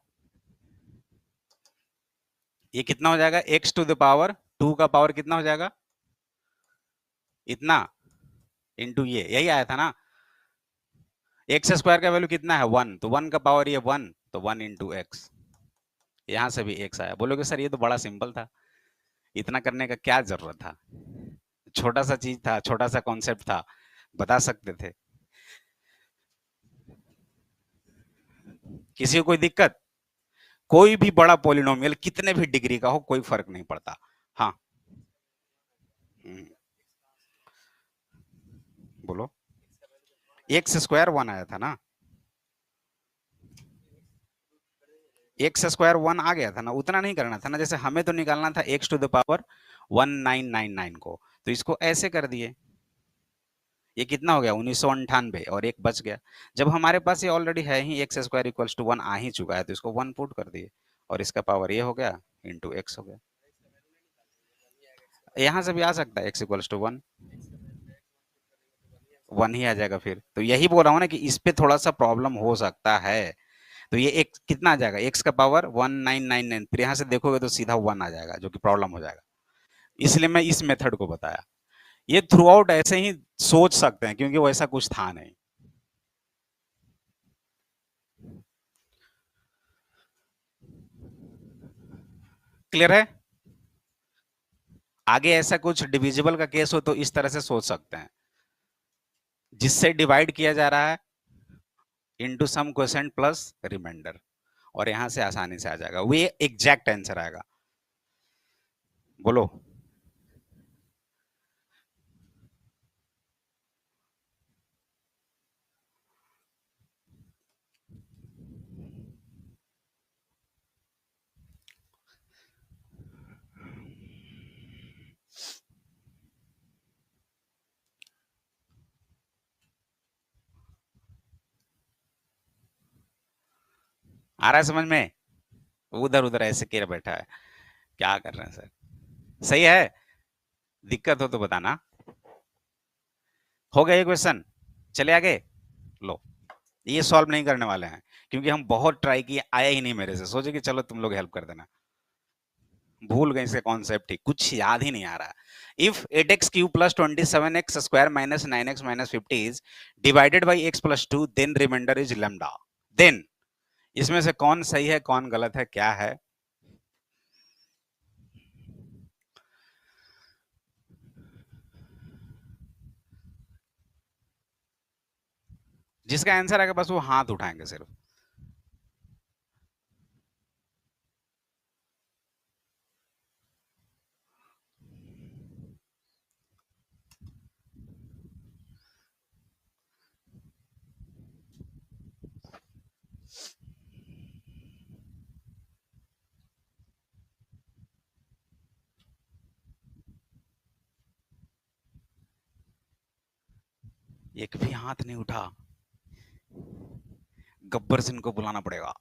ये कितना हो जाएगा, X to the power two का पावर कितना हो जाएगा, इतना इंटू ये, यही आया था ना, एक्स स्क्वायर का वैल्यू कितना है, वन, तो वन का पावर ये वन, तो वन इंटू एक्स, यहां से भी एक्स आया, बोलोगे सर ये तो बड़ा सिंपल था, इतना करने का क्या जरूरत था, छोटा सा चीज था, छोटा सा कॉन्सेप्ट था, बता सकते थे। किसी को कोई दिक्कत? कोई भी बड़ा पॉलिनोमियल कितने भी डिग्री का हो कोई फर्क नहीं पड़ता। हाँ। हम्म, बोलो। एक्स स्क्वायर वन आया था ना, एक्स स्क्वायर वन आ गया था ना, उतना नहीं करना था ना। जैसे हमें तो निकालना था एक्स टू द पावर 1999 को, तो इसको ऐसे कर दिए। ये कितना हो गया 1998, और एक बच गया। जब हमारे पास ये ऑलरेडी है ही x square equals to one आ ही चुका है, तो इसको वन पुट कर दिए, और इसका पावर ये हो गया इंटू एक्स हो गया। यहाँ से भी आ सकता है x equals to one, one ही आ जाएगा फिर। तो यही बोल रहा हूँ ना कि इस पे थोड़ा सा प्रॉब्लम हो सकता है। तो ये एक कितना आ जाएगा, एक्स का पावर 1999, फिर यहाँ से देखोगे तो सीधा वन आ जाएगा, जो कि प्रॉब्लम हो जाएगा। इसलिए मैं इस मेथड को बताया। ये थ्रू आउट ऐसे ही सोच सकते हैं, क्योंकि वैसा कुछ था नहीं। क्लियर है? आगे ऐसा कुछ डिविजिबल का केस हो तो इस तरह से सोच सकते हैं, जिससे डिवाइड किया जा रहा है into some quotient plus remainder, और यहां से आसानी से आ जाएगा, वो एग्जैक्ट आंसर आएगा। बोलो। आ रहा है समझ में? उधर उधर ऐसे केर बैठा है, क्या कर रहे हैं सर? सही है? दिक्कत हो तो बताना। हो गया ये क्वेश्चन? चले आगे। लो, ये सॉल्व नहीं करने वाले हैं, क्योंकि हम बहुत ट्राई किए, आया ही नहीं मेरे से। सोचे कि चलो तुम लोग हेल्प कर देना, भूल गए इसका कॉन्सेप्ट ही, कुछ याद ही नहीं आ रहा। If 8x³ plus 27x² minus 9x minus 50 is divided by x plus 2, then remainder is lambda. Then इसमें से कौन सही है कौन गलत है, क्या है? जिसका आंसर आएगा बस वो हाथ उठाएंगे सिर्फ। एक भी हाथ नहीं उठा, गब्बर सिंह को बुलाना पड़ेगा।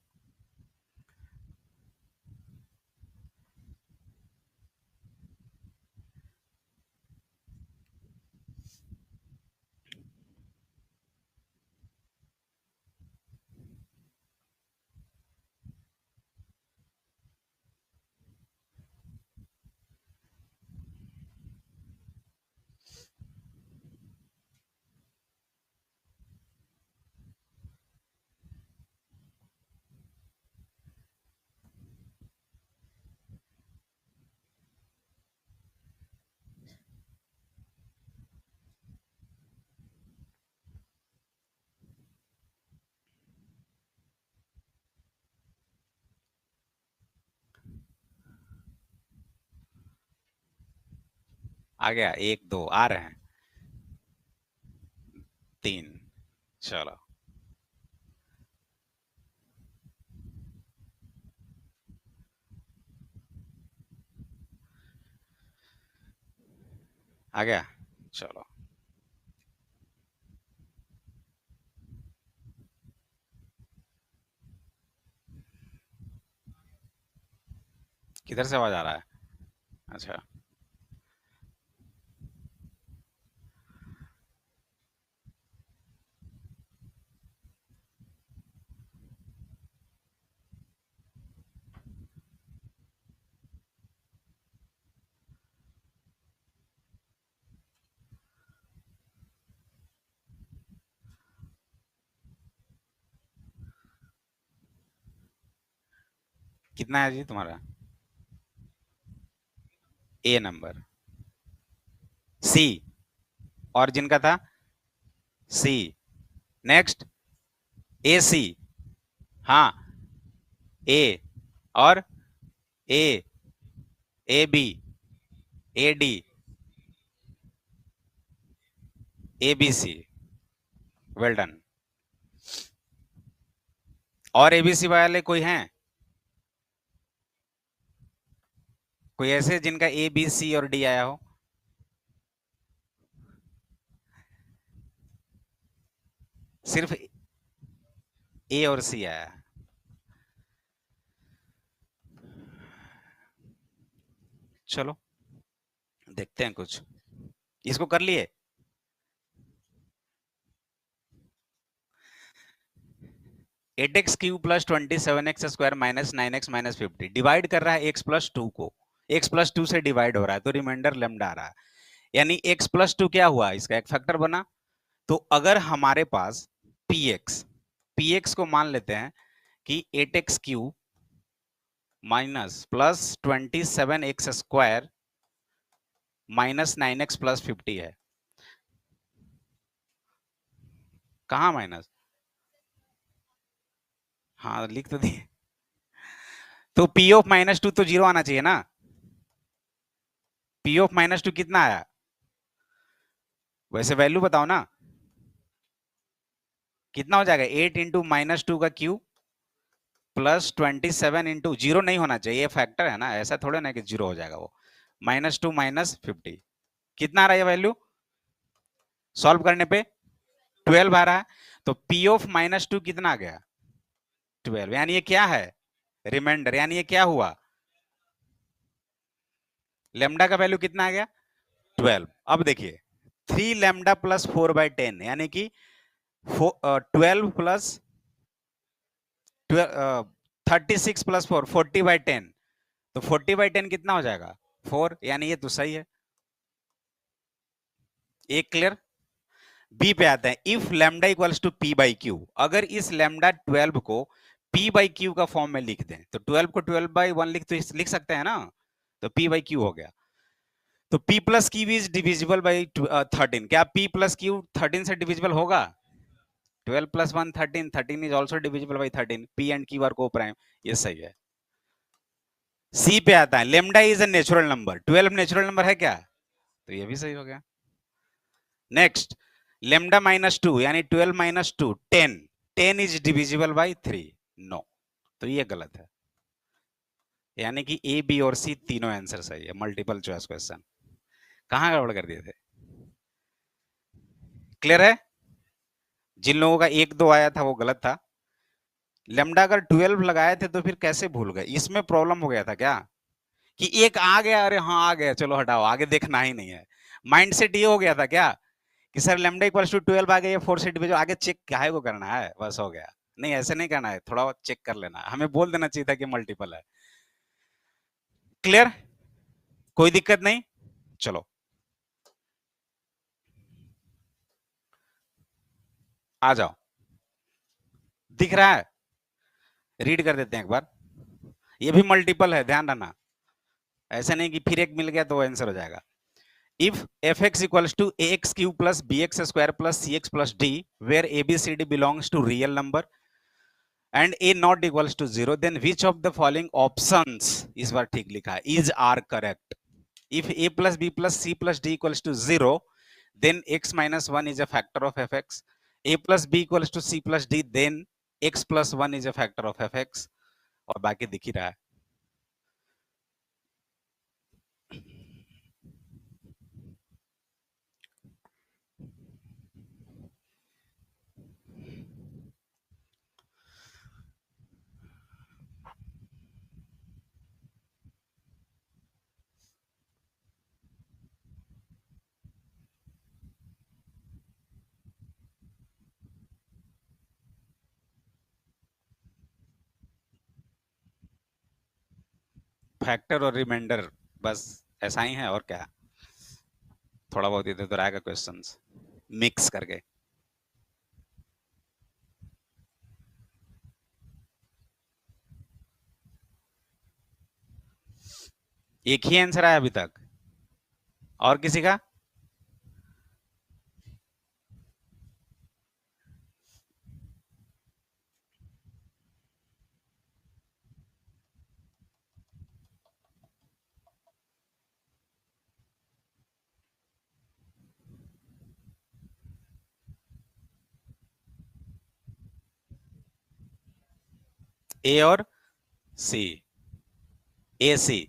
आ गया, एक दो आ रहे हैं, तीन। चलो, आ गया। चलो, किधर से आवाज आ रहा है? अच्छा, कितना है जी तुम्हारा? ए नंबर, सी, और जिनका था सी, नेक्स्ट ए सी, हाँ, ए और A, A B, A D, A B C. Well done. और एबीसी वाले कोई हैं? कोई ऐसे जिनका ए बी सी और डी आया हो? सिर्फ ए और सी आया है। चलो देखते हैं कुछ। इसको कर लिए? 8x³ plus 27x² minus 9x minus 50 divide कर रहा है x+2 को। x+2 से डिवाइड हो रहा है तो रिमाइंडर लेमडा आ रहा है। यानी x+2 क्या हुआ, इसका एक फैक्टर बना। तो अगर हमारे पास px को मान लेते हैं कि 8x³ minus plus 27x² minus 9x plus 50 है। कहा माइनस? हाँ लिख तो दिए। तो p ऑफ -2 तो 0 आना चाहिए ना। p ऑफ -2 कितना आया? वैसे वैल्यू बताओ ना, कितना हो जाएगा? 8 इंटू -2 का क्यूब प्लस 27 इंटू, जीरो नहीं होना चाहिए, ये फैक्टर है ना, ऐसा थोड़ा ना कि जीरो हो जाएगा वो। -2 माइनस 50 कितना आ रहा है वैल्यू सॉल्व करने पे? 12 आ रहा है। तो p ऑफ -2 कितना आ गया? 12। यानी ये क्या है? रिमाइंडर। यानी ये क्या हुआ? लेमडा का वैल्यू कितना आ गया? 12। अब देखिए 3 लेमडा प्लस 4/10 यानी कि 12 प्लस 36 प्लस 4 40/10। तो 40/10 कितना हो जाएगा? 4। यानी ये तो सही है। एक क्लियर। बी पे आते हैं। If lambda equals to P by Q, अगर इस लैम्डा 12 को पी बाई क्यू का फॉर्म में लिख दें तो 12 को 12/1 लिख सकते हैं ना। तो पी बाई क्यू हो गया। तो p plus Q is divisible by 13। क्या p प्लस क्यू 13 से डिविजिबल होगा? 12 plus 1 13, 13 is also divisible by 13। p and Q R को प्राइम। ये सही है। सी पे आता है। Lambda is a natural number. 12 natural number है क्या? तो ये भी सही हो गया। नेक्स्ट, लेमडा -2 यानी 12 -2 10। 10 इज डिविजिबल बाई 3। नो, तो ये गलत है। यानी कि ए बी और सी तीनों आंसर सही है। Multiple choice question. कहां गड़बड़ कर दिए थे? क्लियर है? जिन लोगों का 1 2 आया था वो गलत था। लेमडा अगर 12 लगाए थे तो फिर कैसे भूल गए? इसमें प्रॉब्लम हो गया था क्या कि एक आ गया, अरे हाँ आ गया, चलो हटाओ, आगे देखना ही नहीं है। माइंडसेट ये हो गया था क्या कि सर लेमडा इक्वल्स टू 12 आ गया, 4 से डिविजन, आगे चेक काहे को करना है, बस हो गया। नहीं ऐसे नहीं करना है, थोड़ा चेक कर लेना है। हमें बोल देना चाहिए था कि मल्टीपल है। क्लियर? कोई दिक्कत नहीं। चलो आ जाओ। दिख रहा है? रीड कर देते हैं एक बार। ये भी मल्टीपल है, ध्यान रखना। ऐसा नहीं कि फिर एक मिल गया तो आंसर हो जाएगा। if fx equals to ax cube plus bx square plus cx plus d, where abcd belongs to real number and a not equals to 0, then which of the following options, इस बार ठीक लिखा है, is are correct? If a plus b plus c plus d equals to 0, then x minus 1 is a factor of fx. A plus b equals to c plus d, then x plus 1 is a factor of fx. और बाकी दिख ही रहा है। Factor और reminder बस ऐसा ही है, और क्या। थोड़ा बहुत इधर उधर आएगा क्वेश्चंस मिक्स करके। एक ही आंसर आया अभी तक? और किसी का? ए और सी, ए सी,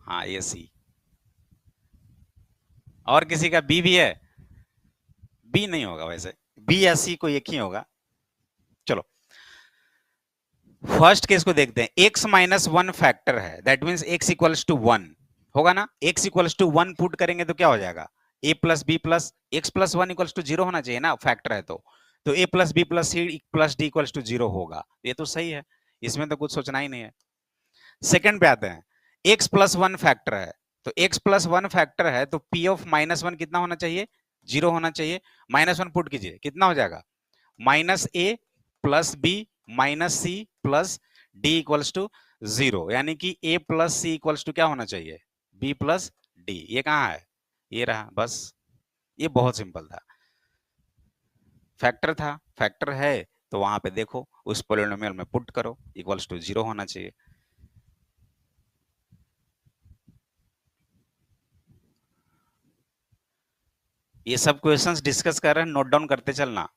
हाँ ए सी। और किसी का बी भी है? बी नहीं होगा वैसे, बी या सी कोई एक ही होगा। चलो फर्स्ट केस को देखते हैं। एक्स माइनस वन फैक्टर है, that means x equals to one होगा ना। X equals to one put करेंगे तो क्या हो जाएगा, a plus B plus x plus one equals to zero होना चाहिए ना, फैक्टर है तो a plus B plus C plus D equals to zero होगा। ये तो सही है, इसमें तो कुछ सोचना ही नहीं है। सेकंड पे आते हैं, एक्स प्लस वन फैक्टर है, तो एक्स प्लस वन फैक्टर है तो पी ऑफ माइनस वन कितना होना चाहिए, जीरो होना चाहिए। माइनस वन पुट कीजिए, कितना हो जाएगा, minus A plus B minus C plus D equals to zero, यानी कि A plus C equals to क्या होना चाहिए, बी प्लस डी। ये कहाँ है, ये रहा, बस ये बहुत सिंपल था। फैक्टर था, फैक्टर है तो वहां पे देखो उस पोलिनोमियल में पुट करो, इक्वल्स टू जीरो होना चाहिए। ये सब क्वेश्चंस डिस्कस कर रहे हैं, नोट डाउन करते चलना।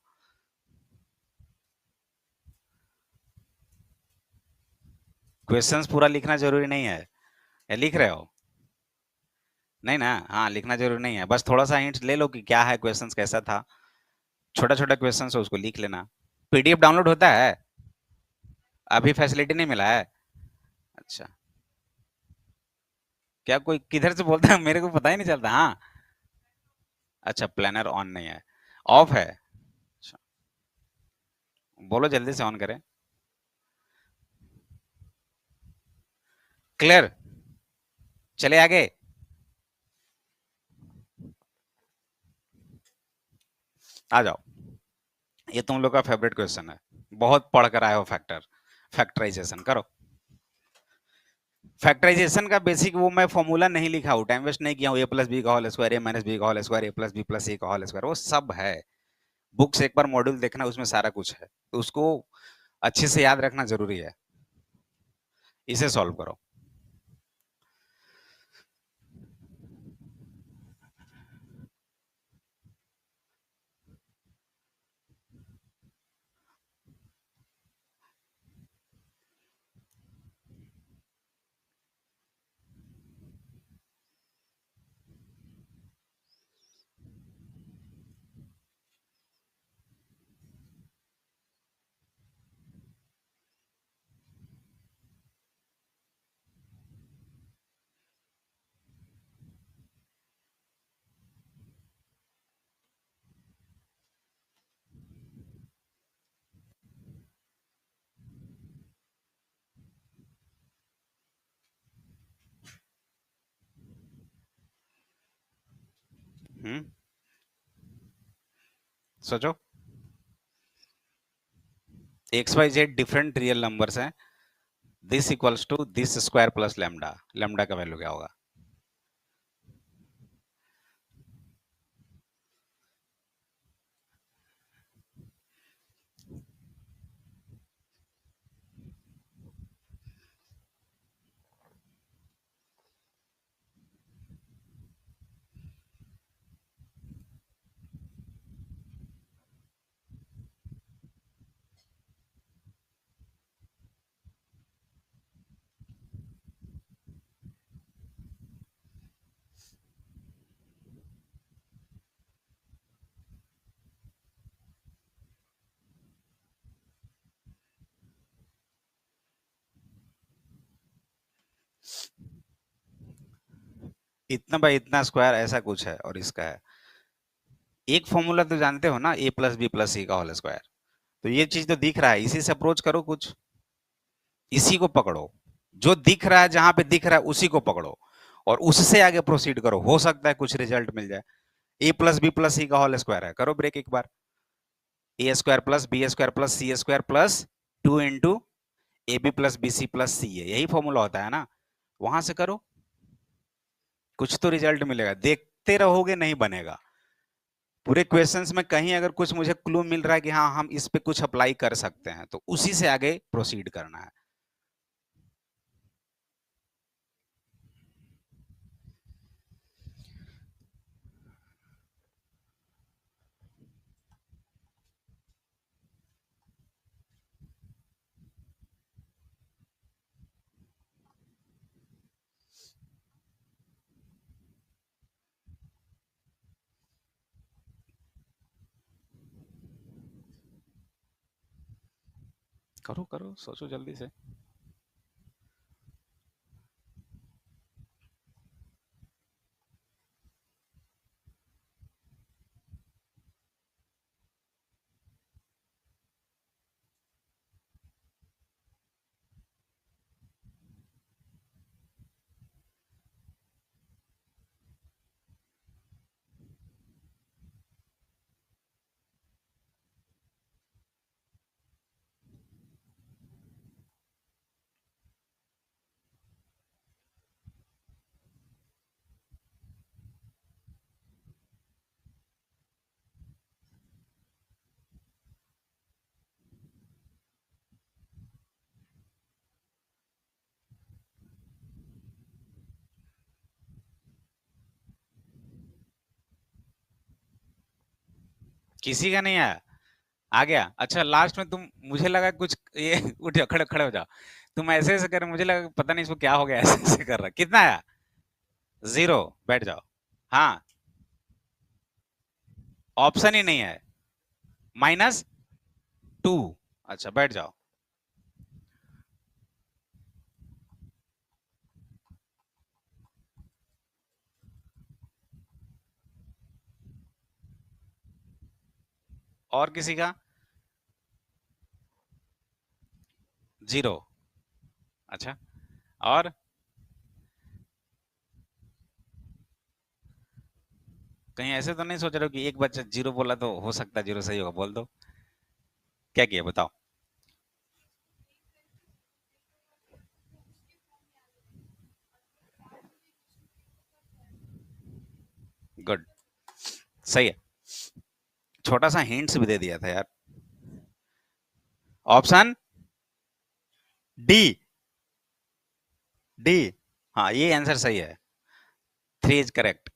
क्वेश्चंस पूरा लिखना जरूरी नहीं है, या लिख रहे हो? नहीं ना, हाँ लिखना जरूरी नहीं है, बस थोड़ा सा हिंट ले लो कि क्या है, क्वेश्चंस कैसा था। छोटा छोटा क्वेश्चन है उसको लिख लेना। पीडीएफ डाउनलोड होता है, अभी फैसिलिटी नहीं मिला है? अच्छा, क्या कोई किधर से बोलता है मेरे को पता ही नहीं चलता। हाँ, अच्छा प्लानर ऑन नहीं है, ऑफ है। अच्छा, बोलो जल्दी से ऑन करें। क्लियर, चले आगे। आ जाओ, ये तुम लोग का फेवरेट क्वेश्चन है, बहुत पढ़ कर आए हो फैक्टर, फैक्टराइजेशन करो। फैक्टराइजेशन का बेसिक वो मैं फॉर्मूला नहीं लिखा हूँ, टाइम वेस्ट नहीं किया हूँ, ए प्लस बी का होल स्क्वायर, ए माइनस बी का होल स्क्वायर, ए प्लस बी प्लस सी का होल स्क्वायर, वो सब है। बुक्स एक बार मॉड्यूल देखना, उसमें सारा कुछ है, तो उसको अच्छे से याद रखना जरूरी है। इसे सॉल्व करो। हम्म, सोचो। X y z different real numbers हैं, this equals to this square plus lambda, lambda का वैल्यू क्या होगा? इतना बाई इतना स्क्वायर ऐसा कुछ है, और इसका है एक फॉर्मूला तो जानते हो ना, ए प्लस बी प्लस सी का होल स्क्वायर। तो ये चीज तो दिख रहा है, इसी से अप्रोच करो कुछ, इसी को पकड़ो, जो दिख रहा है जहां पे दिख रहा है उसी को पकड़ो, और उससे आगे प्रोसीड करो, हो सकता है कुछ रिजल्ट मिल जाए। A plus B plus c का होल स्क्वायर है, करो ब्रेक एक बार, a square plus b square plus c square plus two into a b plus B c plus c है, यही फॉर्मूला होता है ना, वहां से करो, कुछ तो रिजल्ट मिलेगा, देखते रहोगे नहीं बनेगा। पूरे क्वेश्चंस में कहीं अगर कुछ मुझे क्लू मिल रहा है कि हाँ हम इस पे कुछ अप्लाई कर सकते हैं, तो उसी से आगे प्रोसीड करना है। करो करो, सोचो जल्दी से। किसी का नहीं आया? आ गया? अच्छा, लास्ट में तुम, मुझे लगा कुछ ये उठ जाओ, खड़े खड़े हो जाओ। तुम ऐसे ऐसे कर, मुझे लगा पता नहीं इसको क्या हो गया, ऐसे ऐसे कर रहा। कितना आया? जीरो। बैठ जाओ। हाँ, ऑप्शन ही नहीं है। -2। अच्छा, बैठ जाओ। और किसी का? जीरो। अच्छा, और कहीं ऐसे तो नहीं सोच रहे हो कि एक बच्चा जीरो बोला तो हो सकता है जीरो सही होगा? बोल दो, क्या किया बताओ। गुड, सही है। छोटा सा हिंट्स भी दे दिया था यार। Option D. डी। हाँ, ये आंसर सही है। 3 इज करेक्ट।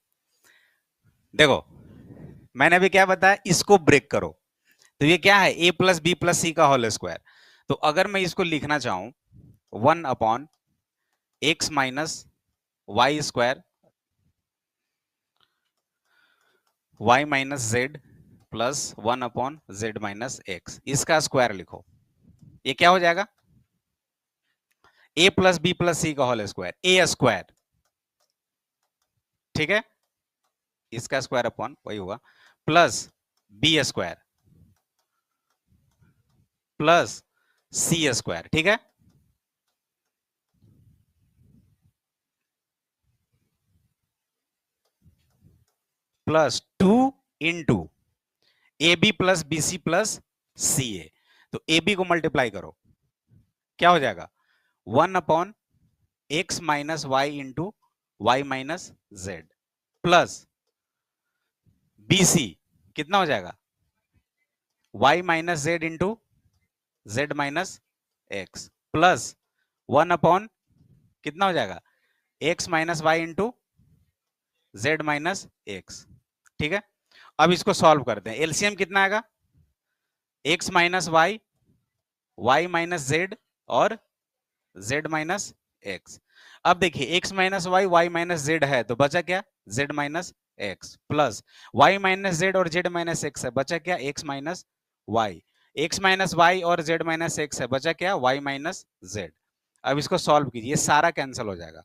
देखो, मैंने अभी क्या बताया, इसको ब्रेक करो। तो ये क्या है? ए प्लस बी प्लस सी का होल स्क्वायर। तो अगर मैं इसको लिखना चाहूं, 1/x - y² y - z plus 1/z - x, इसका स्क्वायर लिखो। ये क्या हो जाएगा? A plus B plus c का होल स्क्वायर, ए स्क्वायर। ठीक है, इसका स्क्वायर अपॉन वही होगा, plus b square plus c square. ठीक है, plus 2 into a b plus B c plus c a. तो ए बी को मल्टीप्लाई करो, क्या हो जाएगा? 1/x - y into y - z plus B C, कितना हो जाएगा? y - z into z - x plus 1 कितना हो जाएगा? x - y इंटू z - x। ठीक है, अब इसको सॉल्व करते हैं। एलसीएम कितना आएगा? x - y, y - z और z - x। अब देखिए, x - y, y - z है तो बचा क्या? z - x plus y - z और z - x है, बचा क्या? x - y। x - y और z - x है, बचा क्या? y - z। अब इसको सॉल्व कीजिए, ये सारा कैंसिल हो जाएगा।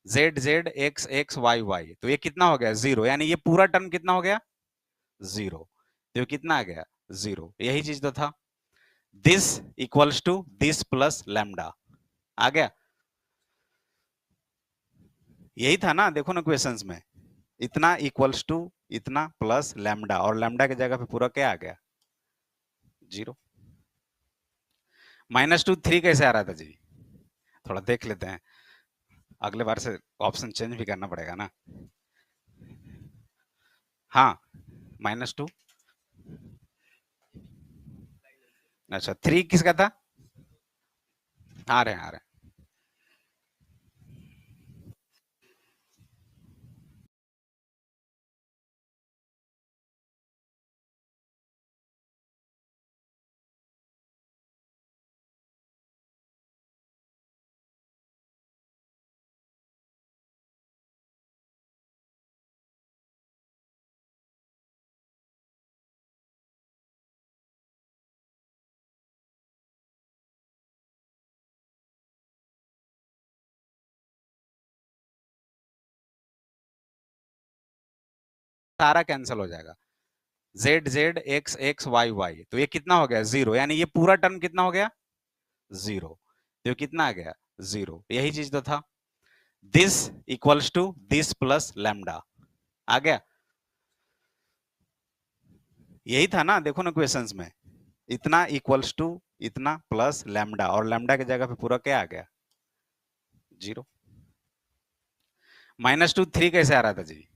z z x x y y, तो ये कितना हो गया? जीरो। यानी ये पूरा टर्म कितना हो गया? जीरो। तो ये कितना आ गया? जीरो। यही चीज तो था, this equals to this plus lambda. आ गया? यही था ना, देखो ना क्वेश्चंस में, इतना इक्वल्स टू इतना प्लस लैम्डा, और लैम्डा की जगह पे पूरा क्या आ गया? जीरो। -2 3 कैसे आ रहा था जी? थोड़ा देख लेते हैं, अगले बार से ऑप्शन चेंज भी करना पड़ेगा ना। हाँ, -2। अच्छा, 3 किसका था? आ रहे हैं आ रहे हैं। सारा कैंसिल हो जाएगा, Z Z X X Y Y, तो ये कितना हो गया 0, यानी ये पूरा टर्म कितना हो गया 0, तो ये कितना आ गया 0, यही चीज तो था, this equals to this plus lambda, आ गया, यही था ना, देखो ना क्वेश्चंस में, इतना इक्वल्स टू इतना प्लस लैम्डा, और लैम्डा की जगह पे पूरा क्या आ गया 0। -2 3 कैसे आ रहा था जी,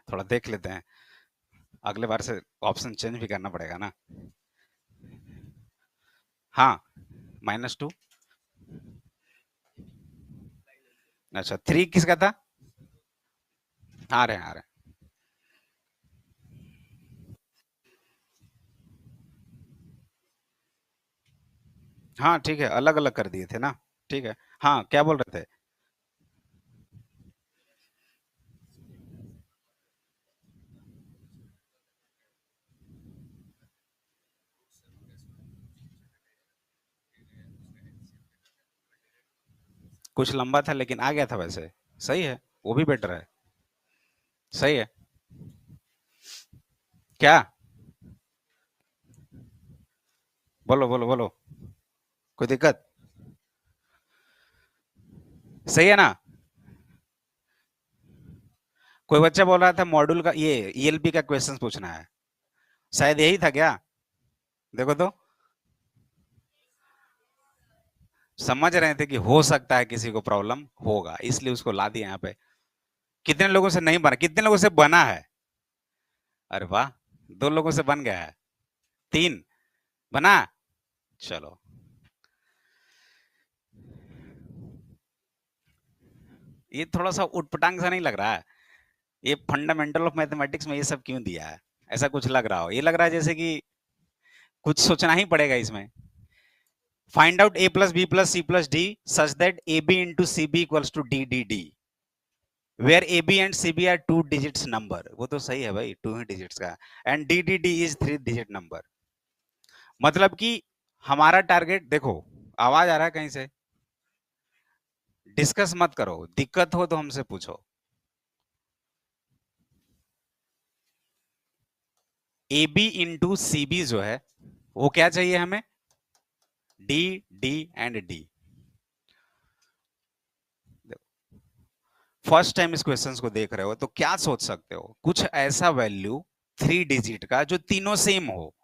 थोड़ा देख लेते हैं, अगले बार से ऑप्शन चेंज भी करना पड़ेगा ना। हाँ, -2, अच्छा 3 किसका था, आ रहे हैं आ रहे हैं, हाँ ठीक है, अलग अलग कर दिए थे ना, ठीक है, हाँ क्या बोल रहे थे, कुछ लंबा था लेकिन आ गया था वैसे, सही है, वो भी बेटर है, सही है, क्या, बोलो बोलो बोलो, कोई दिक्कत, सही है ना, कोई बच्चा बोल रहा था मॉड्यूल का ये ईएलपी का क्वेश्चन पूछना है, शायद यही था क्या, देखो तो, समझ रहे थे कि हो सकता है किसी को प्रॉब्लम होगा, इसलिए उसको ला दिया यहाँ पे, कितने लोगों से नहीं बना, कितने लोगों से बना है, अरे वाह, 2 लोगों से बन गया है, 3 बना, चलो, ये थोड़ा सा उटपटांग सा नहीं लग रहा है, ये फंडामेंटल ऑफ मैथमेटिक्स में ये सब क्यों दिया है, ऐसा कुछ लग रहा हो, ये लग रहा है जैसे कि कुछ सोचना ही पड़ेगा इसमें, find out a plus B plus C plus D such that A B into C B equals to D D D, where A B and C B are 2 digits number, वो तो सही है भाई 2 ही डिजिट्स का, and D D D is 3 digit number, मतलब कि हमारा टारगेट देखो, आवाज आ रहा है कहीं से, डिस्कस मत करो, दिक्कत हो तो हमसे पूछो, A B into C B जो है वो क्या चाहिए हमें, D D and D, first time इस क्वेश्चंस को देख रहे हो तो क्या सोच सकते हो, कुछ ऐसा वैल्यू 3 डिजिट का जो तीनों सेम हो,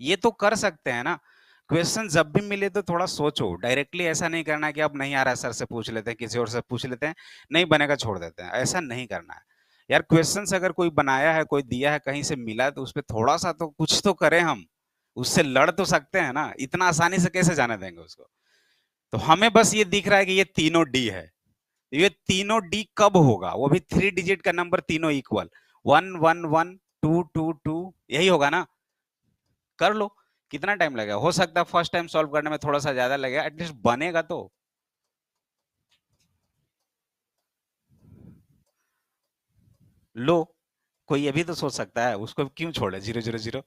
ये तो कर सकते हैं ना, क्वेश्चन जब भी मिले तो थोड़ा सोचो, डायरेक्टली ऐसा नहीं करना है कि अब नहीं आ रहा है सर से पूछ लेते हैं, किसी और से पूछ लेते हैं, नहीं बनेगा छोड़ देते हैं, ऐसा नहीं करना है यार, क्वेश्चंस अगर कोई बनाया है कोई दिया है कहीं से मिला है तो उस पर थोड़ा सा तो कुछ तो करें हम, उससे लड़ तो सकते हैं ना, इतना आसानी से कैसे जाने देंगे उसको, तो हमें बस ये दिख रहा है कि ये तीनों डी है, ये तीनों डी कब होगा, वो भी 3 डिजिट का नंबर तीनों इक्वल, 1 1 1 2 2 2, यही होगा ना, कर लो, कितना टाइम लगेगा, हो सकता है फर्स्ट टाइम सॉल्व करने में थोड़ा सा ज्यादा लगेगा, एटलीस्ट बनेगा तो, लो, कोई ये भी तो सोच सकता है, उसको क्यों छोड़े 0 0 0,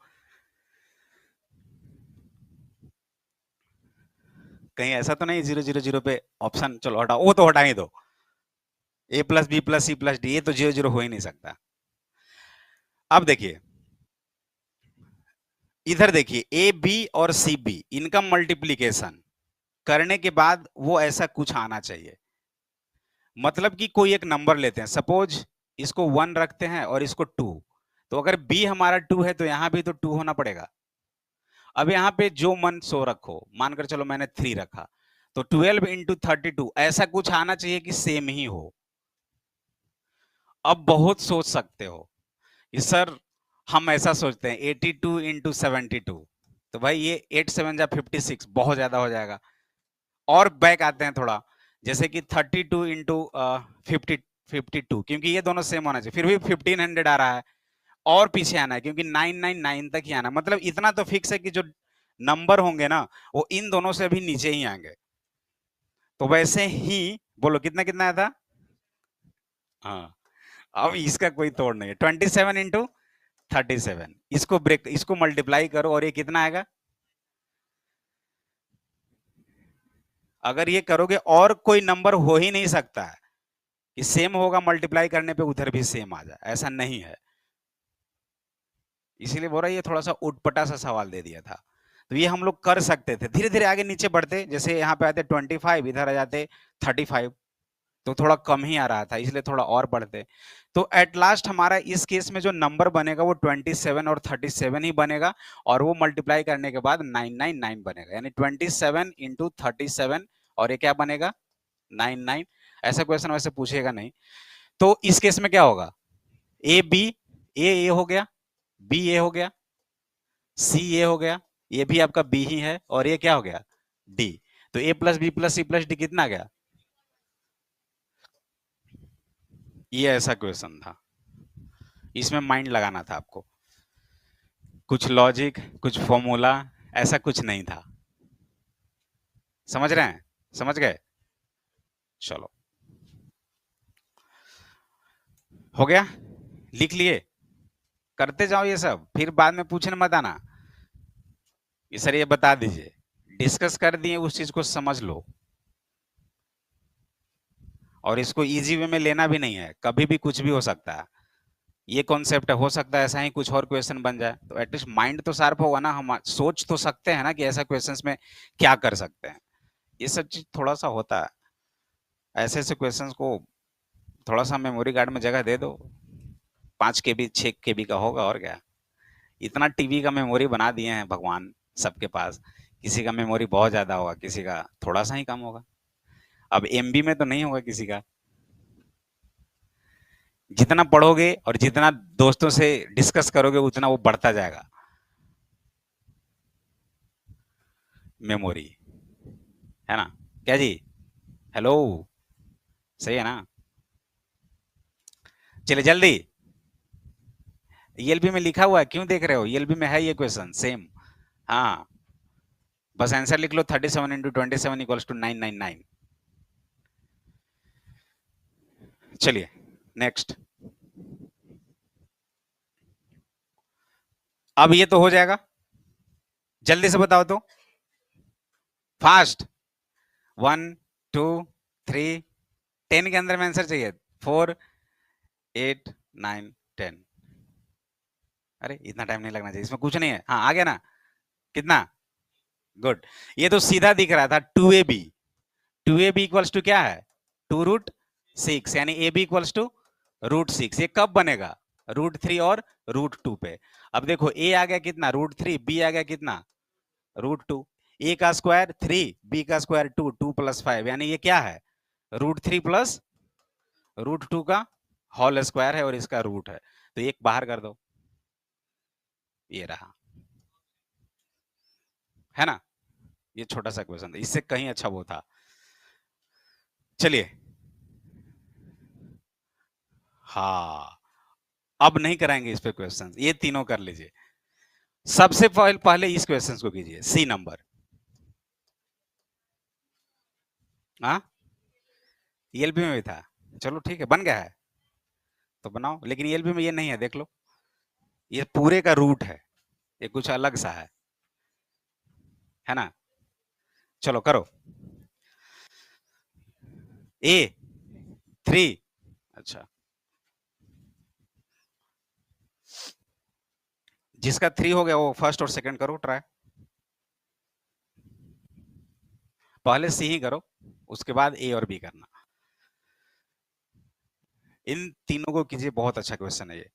कहीं ऐसा तो नहीं 0 0 0 पे ऑप्शन, चलो हटाओ, वो तो हटा ही दो, a plus B plus C plus d, ये तो 0 0 हो ही नहीं सकता, अब देखिए, इधर देखिए ए बी और सी बी इनका मल्टीप्लीकेशन करने के बाद वो ऐसा कुछ आना चाहिए, मतलब कि कोई एक नंबर लेते हैं, सपोज इसको 1 रखते हैं और इसको 2, तो अगर b हमारा 2 है तो यहां भी तो 2 होना पड़ेगा, अब यहाँ पे जो मन सो रखो, मानकर चलो मैंने 3 रखा, तो 12 इंटू 32 ऐसा कुछ आना चाहिए कि सेम ही हो, अब बहुत सोच सकते हो कि सर हम ऐसा सोचते हैं 82 इंटू 72, तो भाई ये 8 7 जा 56 बहुत ज्यादा हो जाएगा, और बैक आते हैं थोड़ा, जैसे कि 32 इंटू 52, क्योंकि ये दोनों सेम होना चाहिए, फिर भी 1500 आ रहा है, और पीछे आना है क्योंकि 999 तक ही आना, मतलब इतना तो फिक्स है कि जो नंबर होंगे ना वो इन दोनों से भी नीचे ही आएंगे, तो वैसे ही बोलो कितना कितना आया था, हाँ, अब इसका कोई तोड़ नहीं है, 27 इंटू 37, इसको ब्रेक, इसको मल्टीप्लाई करो और ये कितना आएगा, अगर ये करोगे और कोई नंबर हो ही नहीं सकता है कि सेम होगा मल्टीप्लाई करने पे उधर भी सेम आ जाए, ऐसा नहीं है, इसीलिए बोल रहा है ये थोड़ा सा उटपटा सा सवाल दे दिया था। तो ये हम लोग कर सकते थे, धीरे धीरे आगे नीचे बढ़ते, जैसे यहाँ पे आते 25, इधर आ जाते 35, तो थोड़ा कम ही आ रहा था, इसलिए थोड़ा और बढ़ते। तो एट लास्ट हमारा इस केस में जो नंबर बनेगा वो 27 और 37 ही बनेगा, और वो मल्टीप्लाई करने के बाद 999 बनेगा, यानी 27 इंटू 37, और ये क्या बनेगा 99। ऐसा क्वेश्चन वैसे पूछेगा नहीं। तो इस केस में क्या होगा, ए बी, ए हो गया, बी ए हो गया, सी ए हो गया, ये भी आपका बी ही है, और ये क्या हो गया डी। तो a plus B plus C plus d कितना आ गया, ये ऐसा क्वेश्चन था। इसमें माइंड लगाना था आपको, कुछ लॉजिक कुछ फॉर्मूला ऐसा कुछ नहीं था। समझ रहे हैं, समझ गए। चलो हो गया, लिख लिए, करते जाओ ये सब, फिर बाद में पूछने मत आना। ये सर ये बता दीजिए, डिस्कस कर दिए, उस चीज को समझ लो, और इसको इजी वे में लेना भी नहीं है, कभी भी कुछ भी हो सकता है। ये कॉन्सेप्ट है, हो सकता है ऐसा ही कुछ और क्वेश्चन बन जाए, तो एटलीस्ट माइंड तो शार्प होगा ना, हम सोच तो सकते हैं ना कि ऐसा क्वेश्चंस में क्या कर सकते हैं। ये सब चीज थोड़ा सा होता है, ऐसे ऐसे क्वेश्चंस को थोड़ा सा मेमोरी कार्ड में जगह दे दो, 5 KB 6 KB का होगा, और क्या। इतना टीवी का मेमोरी बना दिए हैं भगवान सबके पास, किसी का मेमोरी बहुत ज्यादा होगा, किसी का थोड़ा सा ही कम होगा। अब MB में तो नहीं होगा किसी का। जितना पढ़ोगे और जितना दोस्तों से डिस्कस करोगे उतना वो बढ़ता जाएगा मेमोरी, है ना। क्या जी, हेलो, सही है ना। चलिए जल्दी, ELB में लिखा हुआ है, क्यों देख रहे हो, ELB में है ये क्वेश्चन सेम। हाँ, बस आंसर लिख लो, 37 इंटू 27 इक्वल्स टू 999। चलिए नेक्स्ट, अब ये तो हो जाएगा, जल्दी से बताओ तो, फास्ट। 1 2 3, 10 के अंदर में आंसर चाहिए, 4 8 9 10। अरे इतना टाइम नहीं लगना चाहिए, इसमें कुछ नहीं है, हाँ आ गया ना, कितना, गुड। ये तो सीधा दिख रहा था, 2AB, 2AB इक्वल्स टू क्या है, 2√6, यानी AB इक्वल्स टू √6। ये कब बनेगा, √3 और √2 पे। अब देखो A आ गया कितना, √3, B आ गया कितना, √2। A का स्क्वायर 3, B का स्क्वायर 2, 2 + 5, यानी ये क्या है, √3 प्लस √2 का होल स्क्वायर है, और इसका रूट है, तो एक बाहर कर दो, ये रहा, है ना। ये छोटा सा क्वेश्चन था, इससे कहीं अच्छा वो था। चलिए, हाँ, अब नहीं कराएंगे इस पे क्वेश्चन, ये तीनों कर लीजिए। सबसे पहले इस क्वेश्चन को कीजिए, सी नंबर। हाँ, ELB में भी था, चलो ठीक है, बन गया है तो बनाओ, लेकिन ELB में ये नहीं है, देख लो, ये पूरे का रूट है, ये कुछ अलग सा है ना। चलो करो, A 3, अच्छा, जिसका 3 हो गया वो फर्स्ट और सेकंड करो ट्राई, पहले सी ही करो, उसके बाद A और B करना। इन तीनों को कीजिए, बहुत अच्छा क्वेश्चन है ये।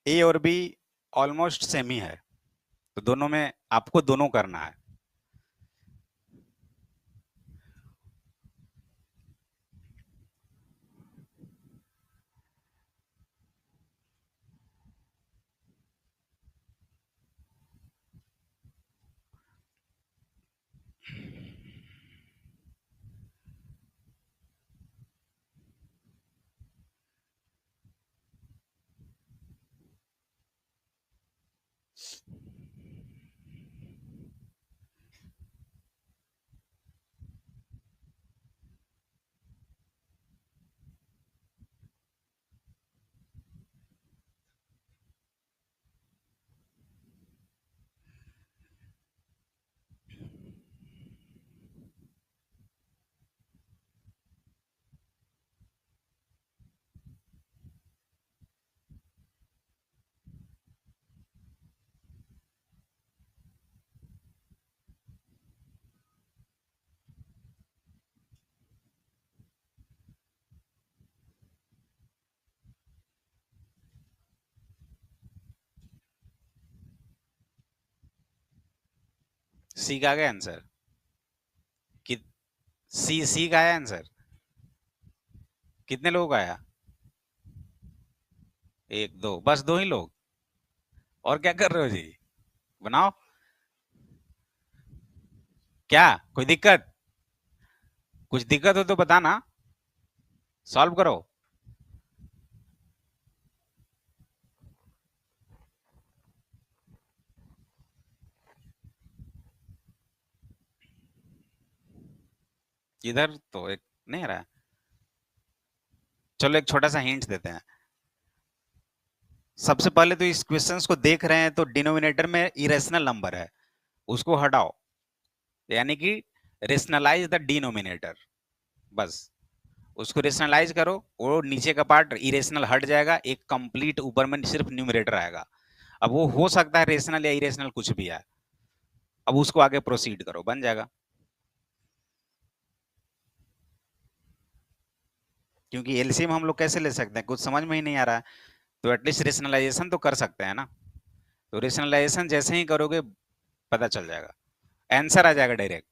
ए और बी ऑलमोस्ट सेम ही है, तो दोनों में आपको दोनों करना है। सी का आ गया आंसर? कि सी का आया आंसर? कितने लोगों का आया? एक दो, बस दो ही लोग? और क्या कर रहे हो जी? बनाओ। क्या कोई दिक्कत? कुछ दिक्कत हो तो बताना, सॉल्व करो। इधर तो एक नहीं आ रहा है। चलो एक छोटा सा हिंट देते हैं। सबसे पहले तो इस क्वेश्चंस को देख रहे हैं तो डिनोमिनेटर में इरेशनल नंबर है, उसको हटाओ, यानी कि रेशनलाइज द डिनोमिनेटर। बस उसको रेशनलाइज करो, वो नीचे का पार्ट इरेशनल हट जाएगा, एक कंप्लीट ऊपर में सिर्फ न्यूमरेटर आएगा। अब वो हो सकता है रेशनल या इरेशनल कुछ भी है। अब उसको आगे प्रोसीड करो, बन जाएगा। क्योंकि एलसीएम हम लोग कैसे ले सकते हैं, कुछ समझ में ही नहीं आ रहा है, तो एटलीस्ट रेशनलाइजेशन तो कर सकते हैं ना। तो रेशनलाइजेशन जैसे ही करोगे पता चल जाएगा, आंसर आ जाएगा डायरेक्ट।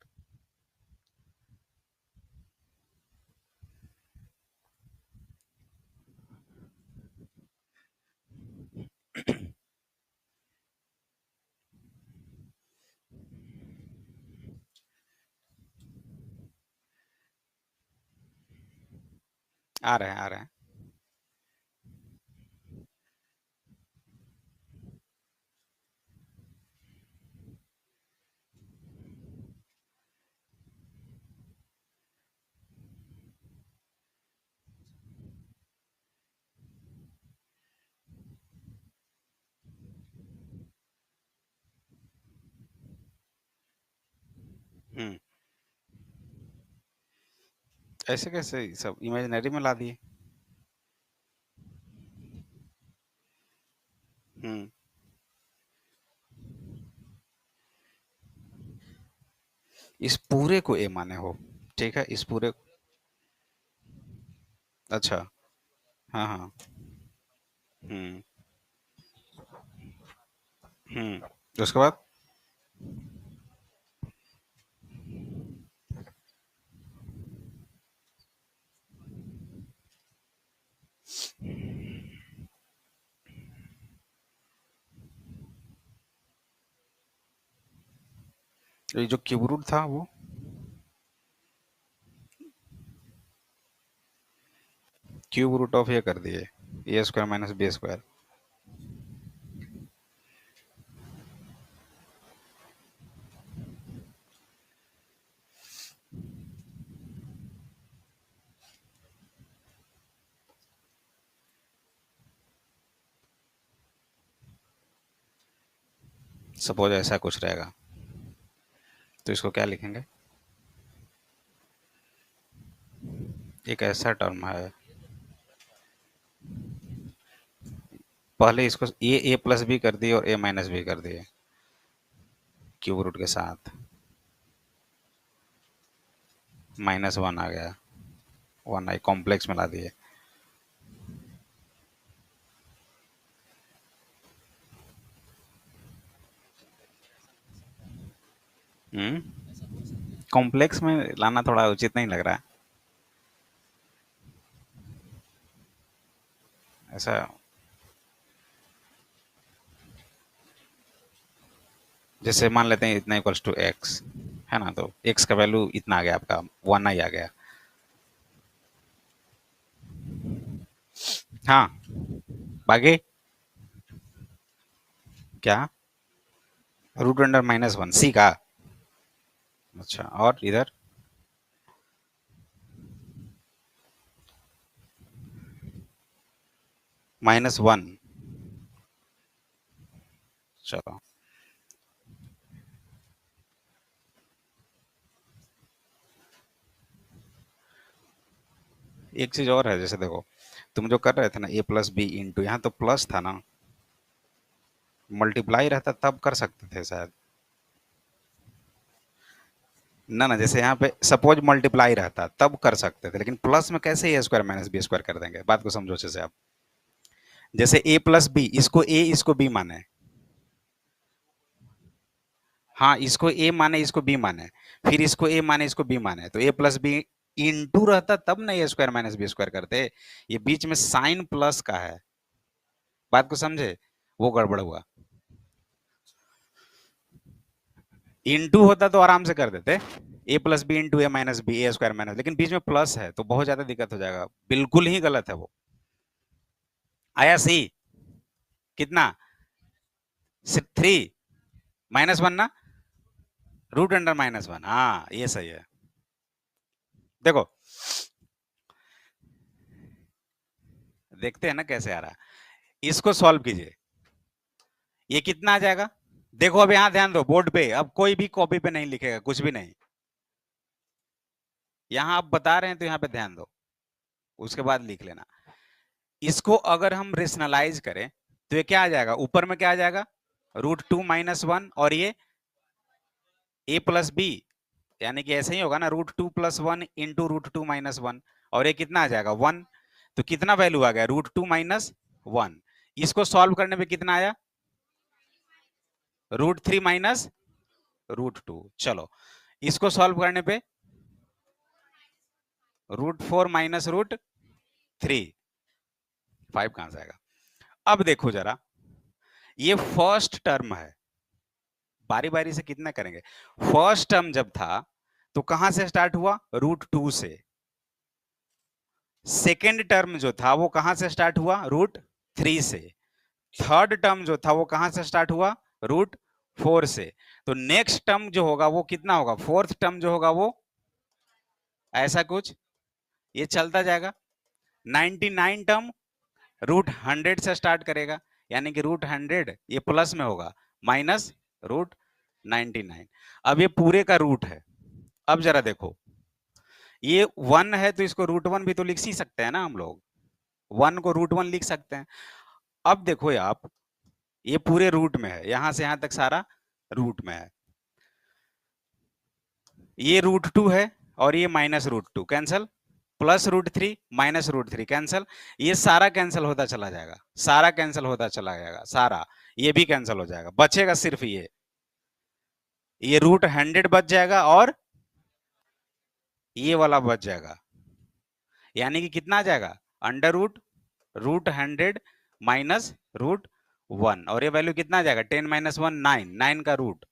आ रहे हैं, आ रहे हैं। हम्म। ऐसे कैसे सब इमेजिनरी में ला दिए? हम्म। इस पूरे को ए माने हो? ठीक है, इस पूरे। अच्छा। हाँ हाँ। हम्म। उसके बाद? ये जो क्यूब रूट था वो? क्यूब रूट ऑफ ये कर दिए, a square minus B square. Suppose ऐसा कुछ रहेगा, तो इसको क्या लिखेंगे? एक ऐसा टर्म है, पहले इसको ए प्लस बी कर दिए और ए माइनस बी कर दिए क्यूब रूट के साथ, माइनस वन आ गया, वन आई कॉम्प्लेक्स में ला दिए। कॉम्प्लेक्स में लाना थोड़ा उचित नहीं लग रहा है ऐसा। जैसे मान लेते हैं इतना इक्वल्स टू एक्स है ना, तो एक्स का वैल्यू इतना आ गया आपका, वन ही आ गया। हाँ, बाकी क्या, रूट अंडर माइनस वन सी का। अच्छा, और इधर माइनस वन। चलो, एक चीज और है, जैसे देखो तुम जो कर रहे थे ना ए प्लस बी इंटू, यहाँ तो प्लस था ना, मल्टीप्लाई रहता तब कर सकते थे शायद। ना ना, जैसे यहाँ पे सपोज मल्टीप्लाई रहता तब कर सकते थे, लेकिन प्लस में कैसे ए स्क्वायर माइनस बी स्क्वायर कर देंगे, बात को समझो अच्छे से आप। जैसे ए प्लस बी, इसको ए इसको बी माने, हाँ इसको ए माने इसको बी माने, फिर इसको ए माने इसको बी माने, तो ए प्लस बी इंटू रहता तब ना ए स्क्वायर माइनस बी स्क्वायर करते। ये बीच में साइन प्लस का है, बात को समझे, वो गड़बड़ हुआ। इंटू होता तो आराम से कर देते, ए plus B into A minus B A square minus, लेकिन बीच में प्लस है तो बहुत ज्यादा दिक्कत हो जाएगा, बिल्कुल ही गलत है वो। आया सी, कितना, थ्री माइनस वन ना, रूट अंडर माइनस वन, हाँ ये सही है। देखो देखते हैं ना कैसे आ रहा है, इसको सॉल्व कीजिए, ये कितना आ जाएगा। देखो अब यहाँ ध्यान दो बोर्ड पे, अब कोई भी कॉपी पे नहीं लिखेगा कुछ भी नहीं, यहाँ आप बता रहे हैं तो यहाँ पे ध्यान दो, उसके बाद लिख लेना। इसको अगर हम रेशनलाइज करें तो ये क्या आ जाएगा, ऊपर में क्या आ जाएगा, रूट टू माइनस वन, और ये ए प्लस बी, यानी कि ऐसे ही होगा ना, root two plus one into root two minus one, और ये कितना आ जाएगा वन, तो कितना वैल्यू आ गया, रूट टू माइनस वन। इसको सॉल्व करने पे कितना आया, root three minus root two. चलो इसको सॉल्व करने पे root four minus root three, five कहां से आएगा। अब देखो जरा, ये फर्स्ट टर्म है, बारी बारी से कितना करेंगे। फर्स्ट टर्म जब था तो कहां से स्टार्ट हुआ, रूट टू से। सेकेंड टर्म जो था वो कहां से स्टार्ट हुआ, रूट थ्री से। थर्ड टर्म जो था वो कहां से स्टार्ट हुआ, रूट फोर से। तो नेक्स्ट टर्म जो होगा वो कितना होगा, फोर्थ टर्म जो होगा वो ऐसा कुछ, ये चलता जाएगा। 99 टर्म रूट हंड्रेड से स्टार्ट करेगा, यानी कि रूट हंड्रेड ये प्लस में होगा, माइनस रूट 99। अब ये पूरे का रूट है। अब जरा देखो, ये वन है तो इसको रूट वन भी तो लिख ही सकते हैं ना हम लोग, वन को रूट वन लिख सकते हैं। अब देखो ये आप, ये पूरे रूट में है, यहां से यहां तक सारा रूट में है, ये रूट टू है और ये minus root two cancel, plus root three minus root three cancel, ये सारा कैंसिल होता चला जाएगा, सारा कैंसिल होता चला जाएगा सारा, ये भी कैंसिल हो जाएगा, बचेगा सिर्फ ये रूट हंड्रेड बच जाएगा और ये वाला बच जाएगा, यानी कि कितना आ जाएगा, under root root hundred minus root one, और ये वैल्यू कितना आ जाएगा, ten minus one nine, nine का रूट,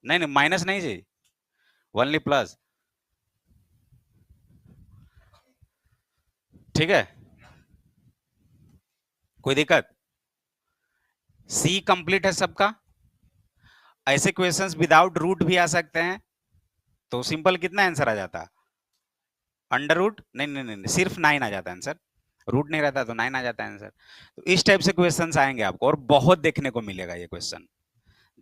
नहीं नहीं माइनस नहीं जी, ओनली प्लस, ठीक है, कोई दिक्कत। सी कंप्लीट है सबका। ऐसे क्वेश्चंस विदाउट रूट भी आ सकते हैं, तो सिंपल कितना आंसर आ जाता, अंडर रूट, नहीं नहीं नहीं, सिर्फ नाइन आ जाता है आंसर, रूट नहीं रहता तो नाइन आ जाता है आंसर। तो इस टाइप से क्वेश्चंस आएंगे आपको, और बहुत देखने को मिलेगा ये क्वेश्चन,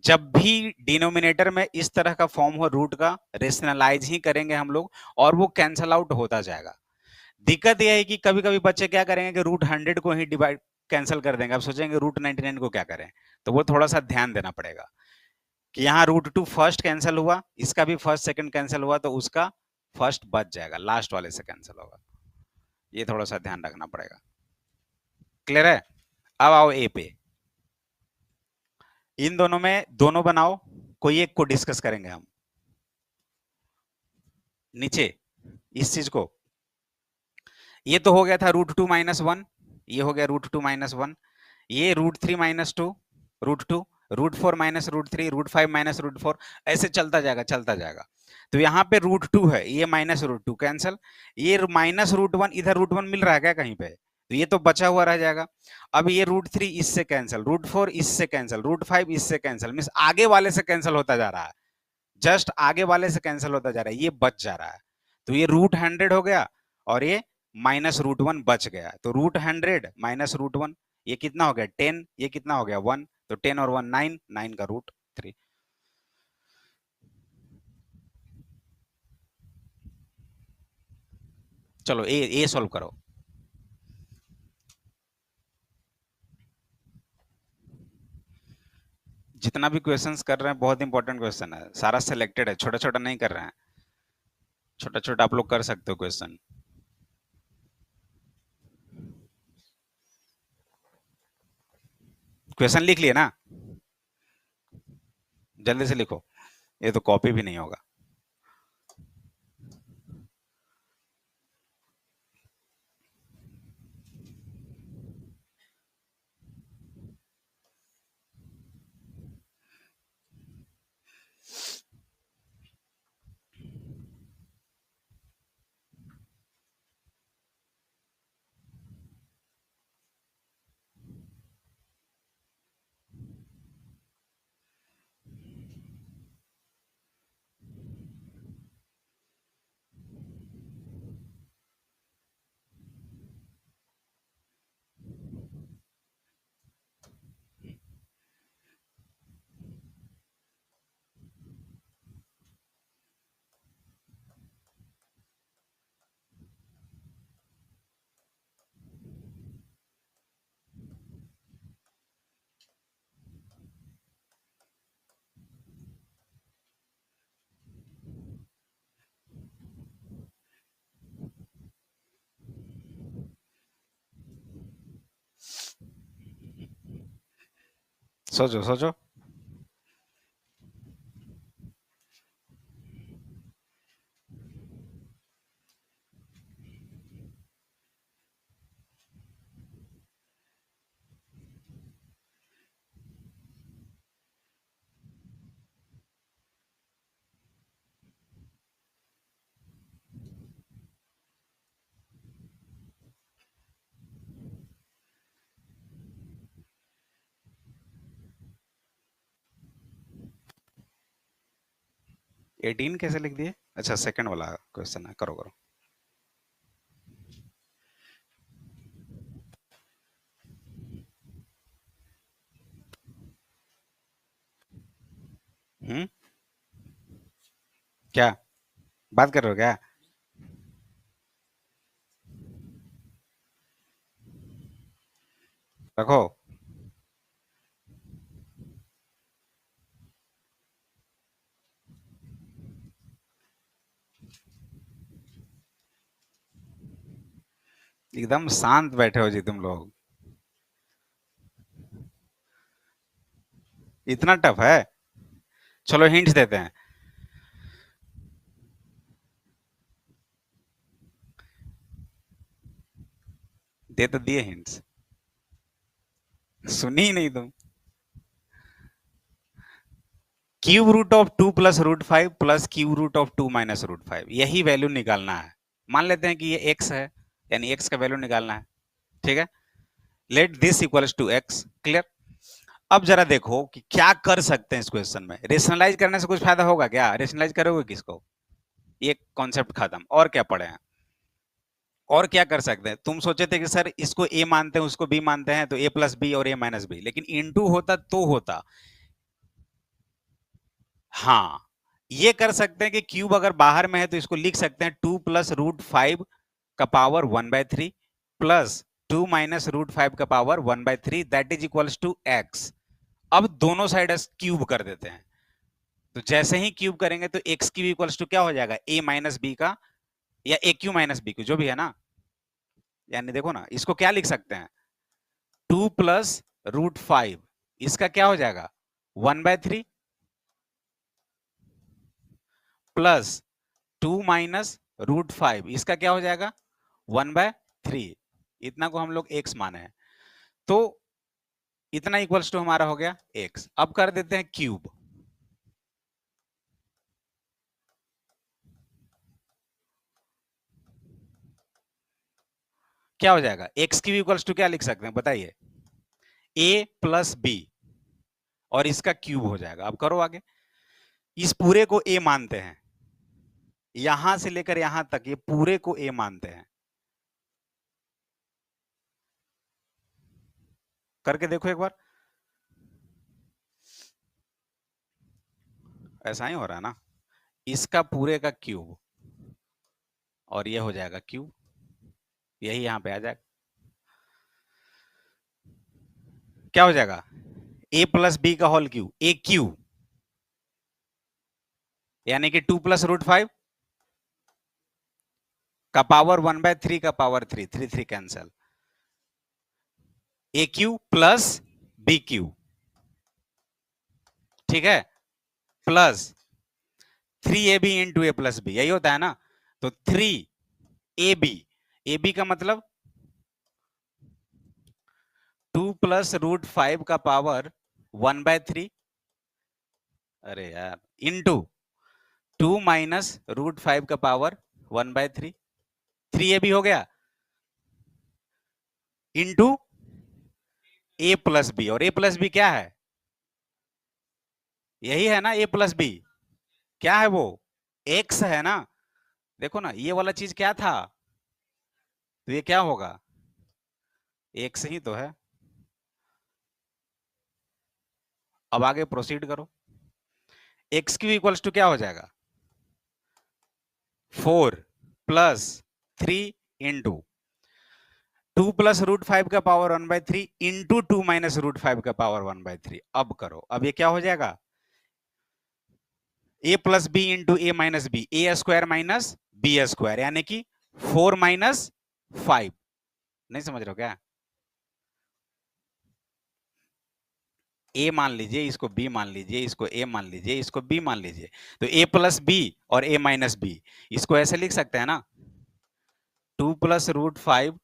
जब भी डिनोमिनेटर में इस तरह का फॉर्म हो रूट का, रेशनलाइज ही करेंगे हम लोग, और वो कैंसल आउट होता जाएगा। दिक्कत यह है कि कभी कभी बच्चे क्या करेंगे कि रूट हंड्रेड को ही डिवाइड कैंसिल कर देंगे, अब सोचेंगे रूट 99 को क्या करें, तो वो थोड़ा सा ध्यान देना पड़ेगा कि यहाँ रूट टू फर्स्ट कैंसिल हुआ, इसका भी फर्स्ट सेकंड कैंसिल हुआ, तो उसका फर्स्ट बच जाएगा, लास्ट वाले से कैंसिल होगा, ये थोड़ा सा ध्यान रखना पड़ेगा। क्लियर है। अब आओ ए पे, इन दोनों में दोनों बनाओ, कोई एक को डिस्कस करेंगे हम नीचे इस चीज को। ये तो हो गया था √2 - 1, ये हो गया √2 - 1, ये √3 - 2, √2, √4 - √3, √5 - √4, ऐसे चलता जाएगा। तो यहाँ पे √2 है, ये -√2 कैंसल, ये -√1, इधर √1 मिल रहा है क्या कहीं पे, तो ये तो बचा हुआ रह जाएगा। अब ये √3 इससे कैंसल, √4 इससे कैंसल, √5 इससे कैंसल, मीन्स आगे वाले से कैंसल होता जा रहा है, जस्ट आगे वाले से कैंसिल होता जा रहा है, ये बच जा रहा है। तो ये √100 हो गया और ये -√1 बच गया। तो √100 -√1, ये कितना हो गया 10, ये कितना हो गया 1, तो 10 और 1 9, 9 का √3। चलो ए सॉल्व करो। जितना भी क्वेश्चंस कर रहे हैं बहुत इंपॉर्टेंट क्वेश्चन है, सारा सिलेक्टेड है, छोटा छोटा नहीं कर रहे हैं, छोटा छोटा आप लोग कर सकते हो क्वेश्चन। क्वेश्चन लिख लिए ना, जल्दी से लिखो, ये तो कॉपी भी नहीं होगा। सोचो सोचो। एटीन कैसे लिख दिए? अच्छा सेकंड वाला क्वेश्चन है, करो करो। क्या बात कर रहे हो क्या? रखो। एकदम शांत बैठे हो जी तुम लोग, इतना टफ है? चलो हिंट्स देते हैं। दे तो दिए हिंट्स, सुनी ही नहीं तुम। Cube root of 2 plus √5 plus cube root of 2 minus √5, यही वैल्यू निकालना है। मान लेते हैं कि ये x है, यानी x का वैल्यू निकालना है, ठीक है। Let this equals to x, clear. अब जरा देखो कि क्या कर सकते हैं इस क्वेश्चन में। रेशनलाइज करने से कुछ फायदा होगा क्या? रेशनलाइज करोगे किसको? ये कॉन्सेप्ट खत्म, और क्या पढ़े हैं? और क्या कर सकते हैं? तुम सोचे थे कि सर इसको a मानते हैं उसको b मानते हैं, तो a प्लस बी और a माइनस बी, लेकिन इनटू होता तो होता। हाँ, ये कर सकते हैं कि क्यूब अगर बाहर में है तो इसको लिख सकते हैं 2 प्लस √5 का पावर 1/3 प्लस 2 माइनस √5 का power 1/3, that is equals to x। अब दोनों साइड क्यूब कर देते हैं, तो जैसे ही क्यूब करेंगे तो x क्यूब इक्वल्स टू क्या हो जाएगा, a माइनस बी का, या a cube minus B cube, जो भी है ना। यानी देखो ना, इसको क्या लिख सकते हैं, 2 प्लस √5, इसका क्या हो जाएगा 1/3 प्लस 2 माइनस √5, इसका क्या हो जाएगा 1/3, इतना को हम लोग x माने हैं, तो इतना इक्वल्स टू हमारा हो गया x। अब कर देते हैं क्यूब, क्या हो जाएगा x क्यूब इक्वल्स टू क्या लिख सकते हैं बताइए, a प्लस बी और इसका क्यूब हो जाएगा। अब करो आगे, इस पूरे को a मानते हैं, यहां से लेकर यहां तक ये पूरे को a मानते हैं, करके देखो एक बार, ऐसा ही हो रहा है ना, इसका पूरे का क्यूब और ये हो जाएगा क्यूब, यही यहां पे आ जाएगा, क्या हो जाएगा a प्लस बी का होल क्यूब, ए क्यूब, यानी कि 2 प्लस √5 का पावर 1/3 का पावर 3, 3 कैंसल, ए क्यूब प्लस बी क्यूब, ठीक है, प्लस 3ab इंटू ए प्लस बी, यही होता है ना, तो 3ab का मतलब 2 प्लस √5 का पावर 1/3, अरे यार, इंटू 2 माइनस √5 का पावर 1/3, 3ab हो गया, इंटू ए प्लस बी, और ए प्लस बी क्या है, यही है ना ए प्लस बी, क्या है वो एक्स है ना, देखो ना ये वाला चीज क्या था, तो ये क्या होगा एक्स ही तो है। अब आगे प्रोसीड करो, एक्स क्यू इक्वल्स टू क्या हो जाएगा 4 प्लस 3 इंटू 2 प्लस √5 का पावर 1/3 इंटू 2 माइनस √5 का पावर 1/3। अब करो, अब ये क्या हो जाएगा a plus B into A minus B, A square minus B square, यानी कि 4 माइनस 5, नहीं समझ रहे हो क्या, a मान लीजिए, इसको b मान लीजिए, इसको a मान लीजिए, इसको b मान लीजिए, तो a प्लस बी और a माइनस बी, इसको ऐसे लिख सकते हैं ना 2 प्लस √5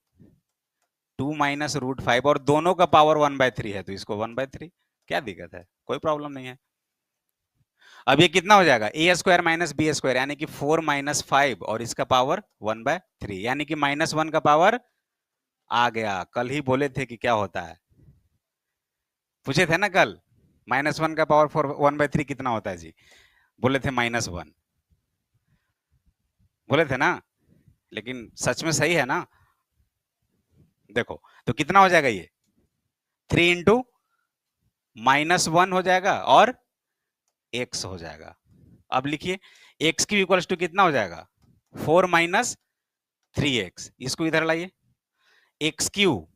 2 माइनस √5, और दोनों का पावर 1/3 है तो इसको 1/3, क्या दिक्कत है, कोई प्रॉब्लम नहीं है। अब ये कितना हो जाएगा ए स्क्वायर माइनस बी स्क्वायर, यानी कि 4 माइनस 5 और इसका पावर 1/3, यानी कि -1 का पावर आ गया। कल ही बोले थे कि क्या होता है, पूछे थे ना कल, -1 का पावर 1/3 कितना होता है जी, बोले थे -1, बोले थे ना, लेकिन सच में सही है ना, देखो तो कितना हो जाएगा ये 3 इंटू -1 हो जाएगा और x हो जाएगा। अब लिखिए एक्स क्यू इक्वल्स टू कितना हो जाएगा 4 माइनस 3x, इसको इधर लाइए, X cube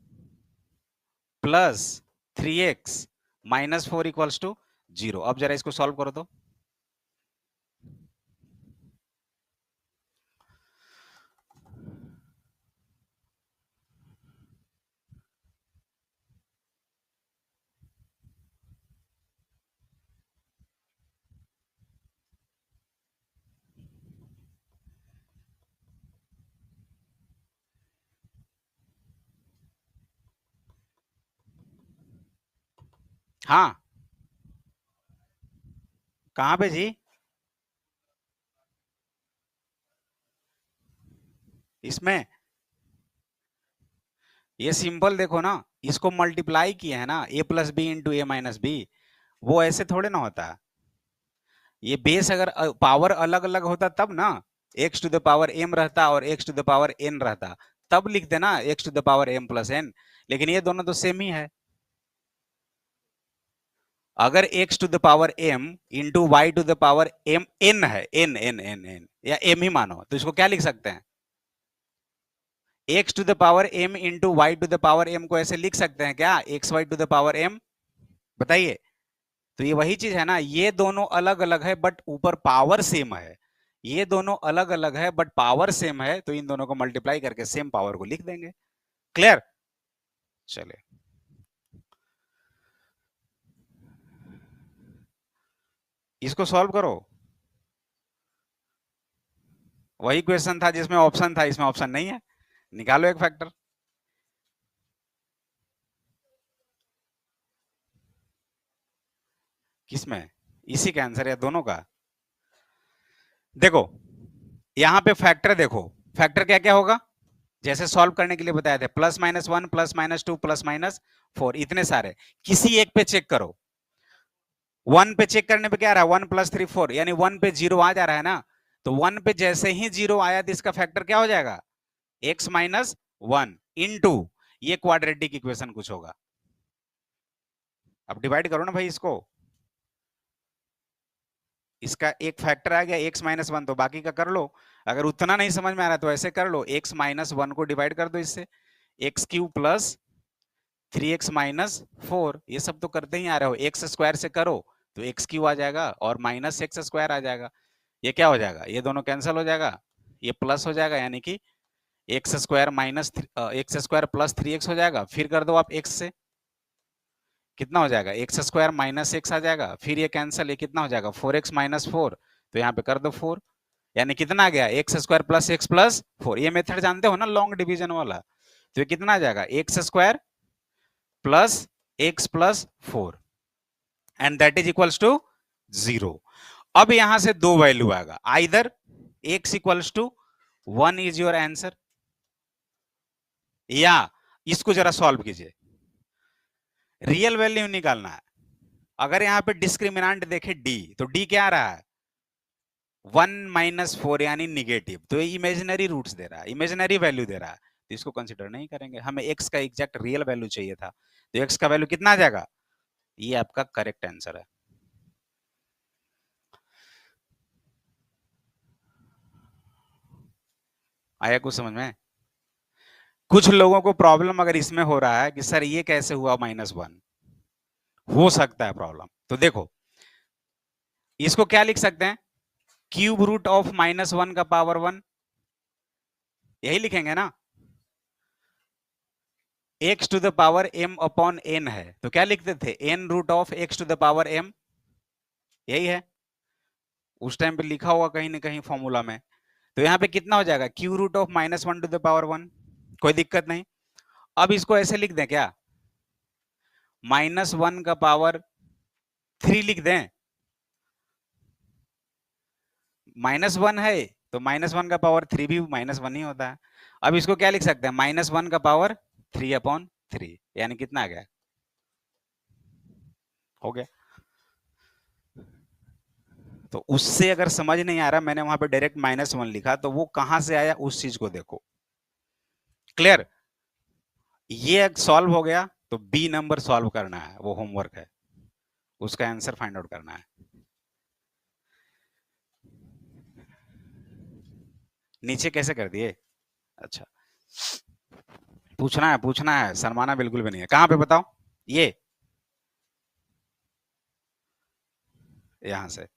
plus 3x -4 equals to 0। अब जरा इसको सॉल्व करो तो, हाँ कहां पे जी, इसमें ये सिंपल देखो ना, इसको मल्टीप्लाई किए है ना a plus B into A minus B, वो ऐसे थोड़े ना होता है, ये बेस अगर पावर अलग अलग होता तब ना, x to the power m रहता और x to the power n रहता, तब लिखते ना x to the power m plus n, लेकिन ये दोनों तो सेम ही है। अगर x to the power m into Y to the power m n है, n या m ही मानो, तो इसको क्या लिख सकते हैं x to the power m into Y to the power m को ऐसे लिख सकते हैं क्या x y to the power m, बताइए। तो ये वही चीज है ना, ये दोनों अलग अलग है बट ऊपर पावर सेम है, ये दोनों अलग अलग है बट पावर सेम है, तो इन दोनों को मल्टीप्लाई करके सेम पावर को लिख देंगे। क्लियर, चलिए इसको सॉल्व करो, वही क्वेश्चन था जिसमें ऑप्शन था, इसमें ऑप्शन नहीं है, निकालो एक फैक्टर। किसमें? इसी का आंसर या दोनों का? देखो यहां पे फैक्टर देखो, फैक्टर क्या क्या होगा, जैसे सॉल्व करने के लिए बताया था, +-1 +-2 +-4, इतने सारे, किसी एक पे चेक करो। 1 पे चेक करने पे क्या रहा है, 1 + 3 4, यानी 1 पे 0 आ जा रहा है ना, तो 1 पे जैसे ही 0 आया तो इसका फैक्टर क्या हो जाएगा, x-1 इनटू ये क्वाड्रेटिक इक्वेशन कुछ होगा। अब डिवाइड करो ना भाई इसको, इसका एक फैक्टर आ गया x-1, तो बाकी का कर लो। अगर उतना नहीं समझ में आ रहा तो ऐसे कर लो, x-1 को डिवाइड कर दो इससे, x³ + 3x-4, ये सब तो करते ही आ रहे हो, एक्स स्क्वायर से करो तो x³ आ जाएगा और -x² आ जाएगा, ये क्या हो जाएगा, ये दोनों कैंसिल हो जाएगा, ये प्लस हो जाएगा, यानी कि x² + 3x हो जाएगा, फिर कर दो आप x से, कितना हो जाएगा, x² - x आ जाएगा, फिर ये कैंसिल, ये कितना हो जाएगा, 4x - 4, तो यहाँ पे कर दो 4, यानी कितना आ गया, x² + x + 4, ये मेथड जानते हो ना लॉन्ग डिवीजन वाला, तो ये कितना आ जाएगा, x² + x + 4 and that is equals to 0। अब यहां से दो वैल्यू आएगा, either x = 1 is your answer, या इसको जरा सॉल्व कीजिए, रियल वैल्यू निकालना है। अगर यहाँ पे डिस्क्रिमिनेंट देखे d, तो d क्या आ रहा है, 1 - 4 यानी निगेटिव, तो ये इमेजिनरी रूट्स दे रहा है, इमेजिनरी वैल्यू दे रहा है, तो इसको कंसिडर नहीं करेंगे, हमें x का एग्जैक्ट रियल वैल्यू चाहिए था, तो x का वैल्यू कितना आ जाएगा, ये आपका करेक्ट आंसर है। आया कुछ समझ में? कुछ लोगों को प्रॉब्लम अगर इसमें हो रहा है कि सर ये कैसे हुआ -1, हो सकता है प्रॉब्लम, तो देखो इसको क्या लिख सकते हैं, क्यूब रूट ऑफ -1 का पावर 1, यही लिखेंगे ना, x to the power m/n है, तो क्या लिखते थे, n√x to the power m, यही है, उस टाइम पे लिखा हुआ कहीं ना कहीं फॉर्मूला में, तो यहाँ पे कितना हो जाएगा, cube root of -1 to the power 1, कोई दिक्कत नहीं। अब इसको ऐसे लिख दें क्या, -1 का पावर 3 लिख दें, -1 है तो -1 का पावर 3 भी -1 ही होता है। अब इसको क्या लिख सकते हैं, -1 का पावर 3/3, यानी कितना आ गया, हो गया। तो उससे अगर समझ नहीं आ रहा, मैंने वहां पे डायरेक्ट -1 लिखा, तो वो कहां से आया उस चीज को देखो, क्लियर, ये सॉल्व हो गया, तो बी नंबर सॉल्व करना है, वो होमवर्क है, उसका आंसर फाइंड आउट करना है। नीचे कैसे कर दिए, अच्छा, पूछना है, शर्माना बिल्कुल भी नहीं है, कहां पे बताओ, ये यहां से,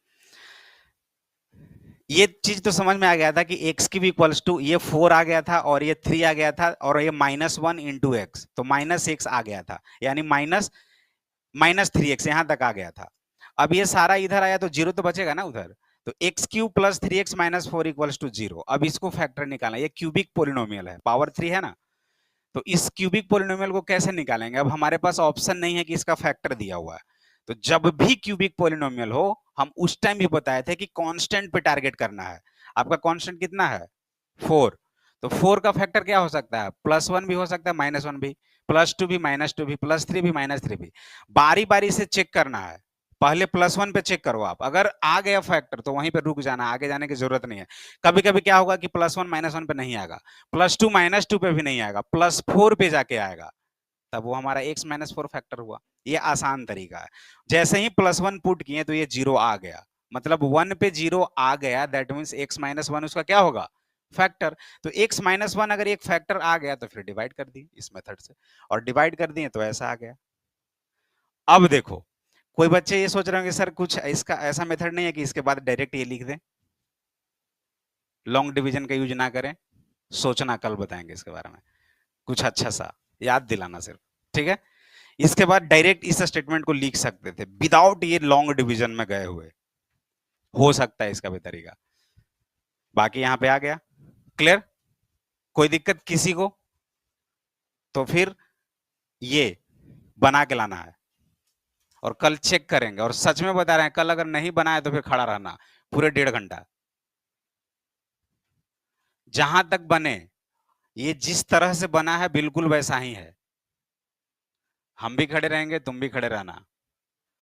ये चीज तो समझ में आ गया था कि x की भी इक्वल्स टू, ये 4 आ गया था और ये 3 आ गया था, और ये -1 इंटू एक्स, तो -x आ गया था, यानी -3x यहां तक आ गया था। अब ये सारा इधर आया तो जीरो तो बचेगा ना उधर, तो x³ + 3x - 4 = 0। अब इसको फैक्टर निकालना, ये क्यूबिक पोलिनोमियल है, पावर 3 है ना, तो इस क्यूबिक पोलिनोमियल को कैसे निकालेंगे, अब हमारे पास ऑप्शन नहीं है कि इसका फैक्टर दिया हुआ है, तो जब भी क्यूबिक पोलिनोमियल हो, हम उस टाइम भी बताए थे कि कांस्टेंट पे टारगेट करना है। आपका कांस्टेंट कितना है, 4, तो 4 का फैक्टर क्या हो सकता है, +1 भी हो सकता है, -1 भी, +2 भी, -2 भी, +3 भी, -3 भी, बारी बारी से चेक करना है। पहले +1 पे चेक करो आप, अगर आ गया फैक्टर तो वहीं पे रुक जाना, आगे जाने की जरूरत नहीं है। कभी कभी क्या होगा कि +1 -1 पे नहीं आएगा, +2 -2 पे भी नहीं आएगा, +4 पे जाके आएगा, तब वो हमारा x - 4 फैक्टर हुआ। ये आसान तरीका है, जैसे ही +1 पुट किए तो ये 0 आ गया, मतलब 1 पे 0 आ गया, दैट मीन्स x - 1 उसका क्या होगा, फैक्टर। तो x - 1 अगर एक फैक्टर आ गया तो फिर डिवाइड कर दी इस मेथड से, और डिवाइड कर दिए तो ऐसा आ गया। अब देखो, कोई बच्चे ये सोच रहे होंगे सर कुछ इसका ऐसा मेथड नहीं है कि इसके बाद डायरेक्ट ये लिख दें, लॉन्ग डिवीजन का यूज ना करें, सोचना, कल बताएंगे इसके बारे में कुछ अच्छा सा, याद दिलाना सिर्फ, ठीक है। इसके बाद डायरेक्ट इस स्टेटमेंट को लिख सकते थे विदाउट ये लॉन्ग डिवीजन में गए हुए, हो सकता है इसका भी तरीका। बाकी यहां पे आ गया। क्लियर? कोई दिक्कत किसी को? तो फिर ये बना के लाना है और कल चेक करेंगे, और सच में बता रहे हैं, कल अगर नहीं बनाए तो फिर खड़ा रहना पूरे 1.5 घंटा, जहां तक बने। ये जिस तरह से बना है बिल्कुल वैसा ही है। हम भी खड़े रहेंगे, तुम भी खड़े रहना।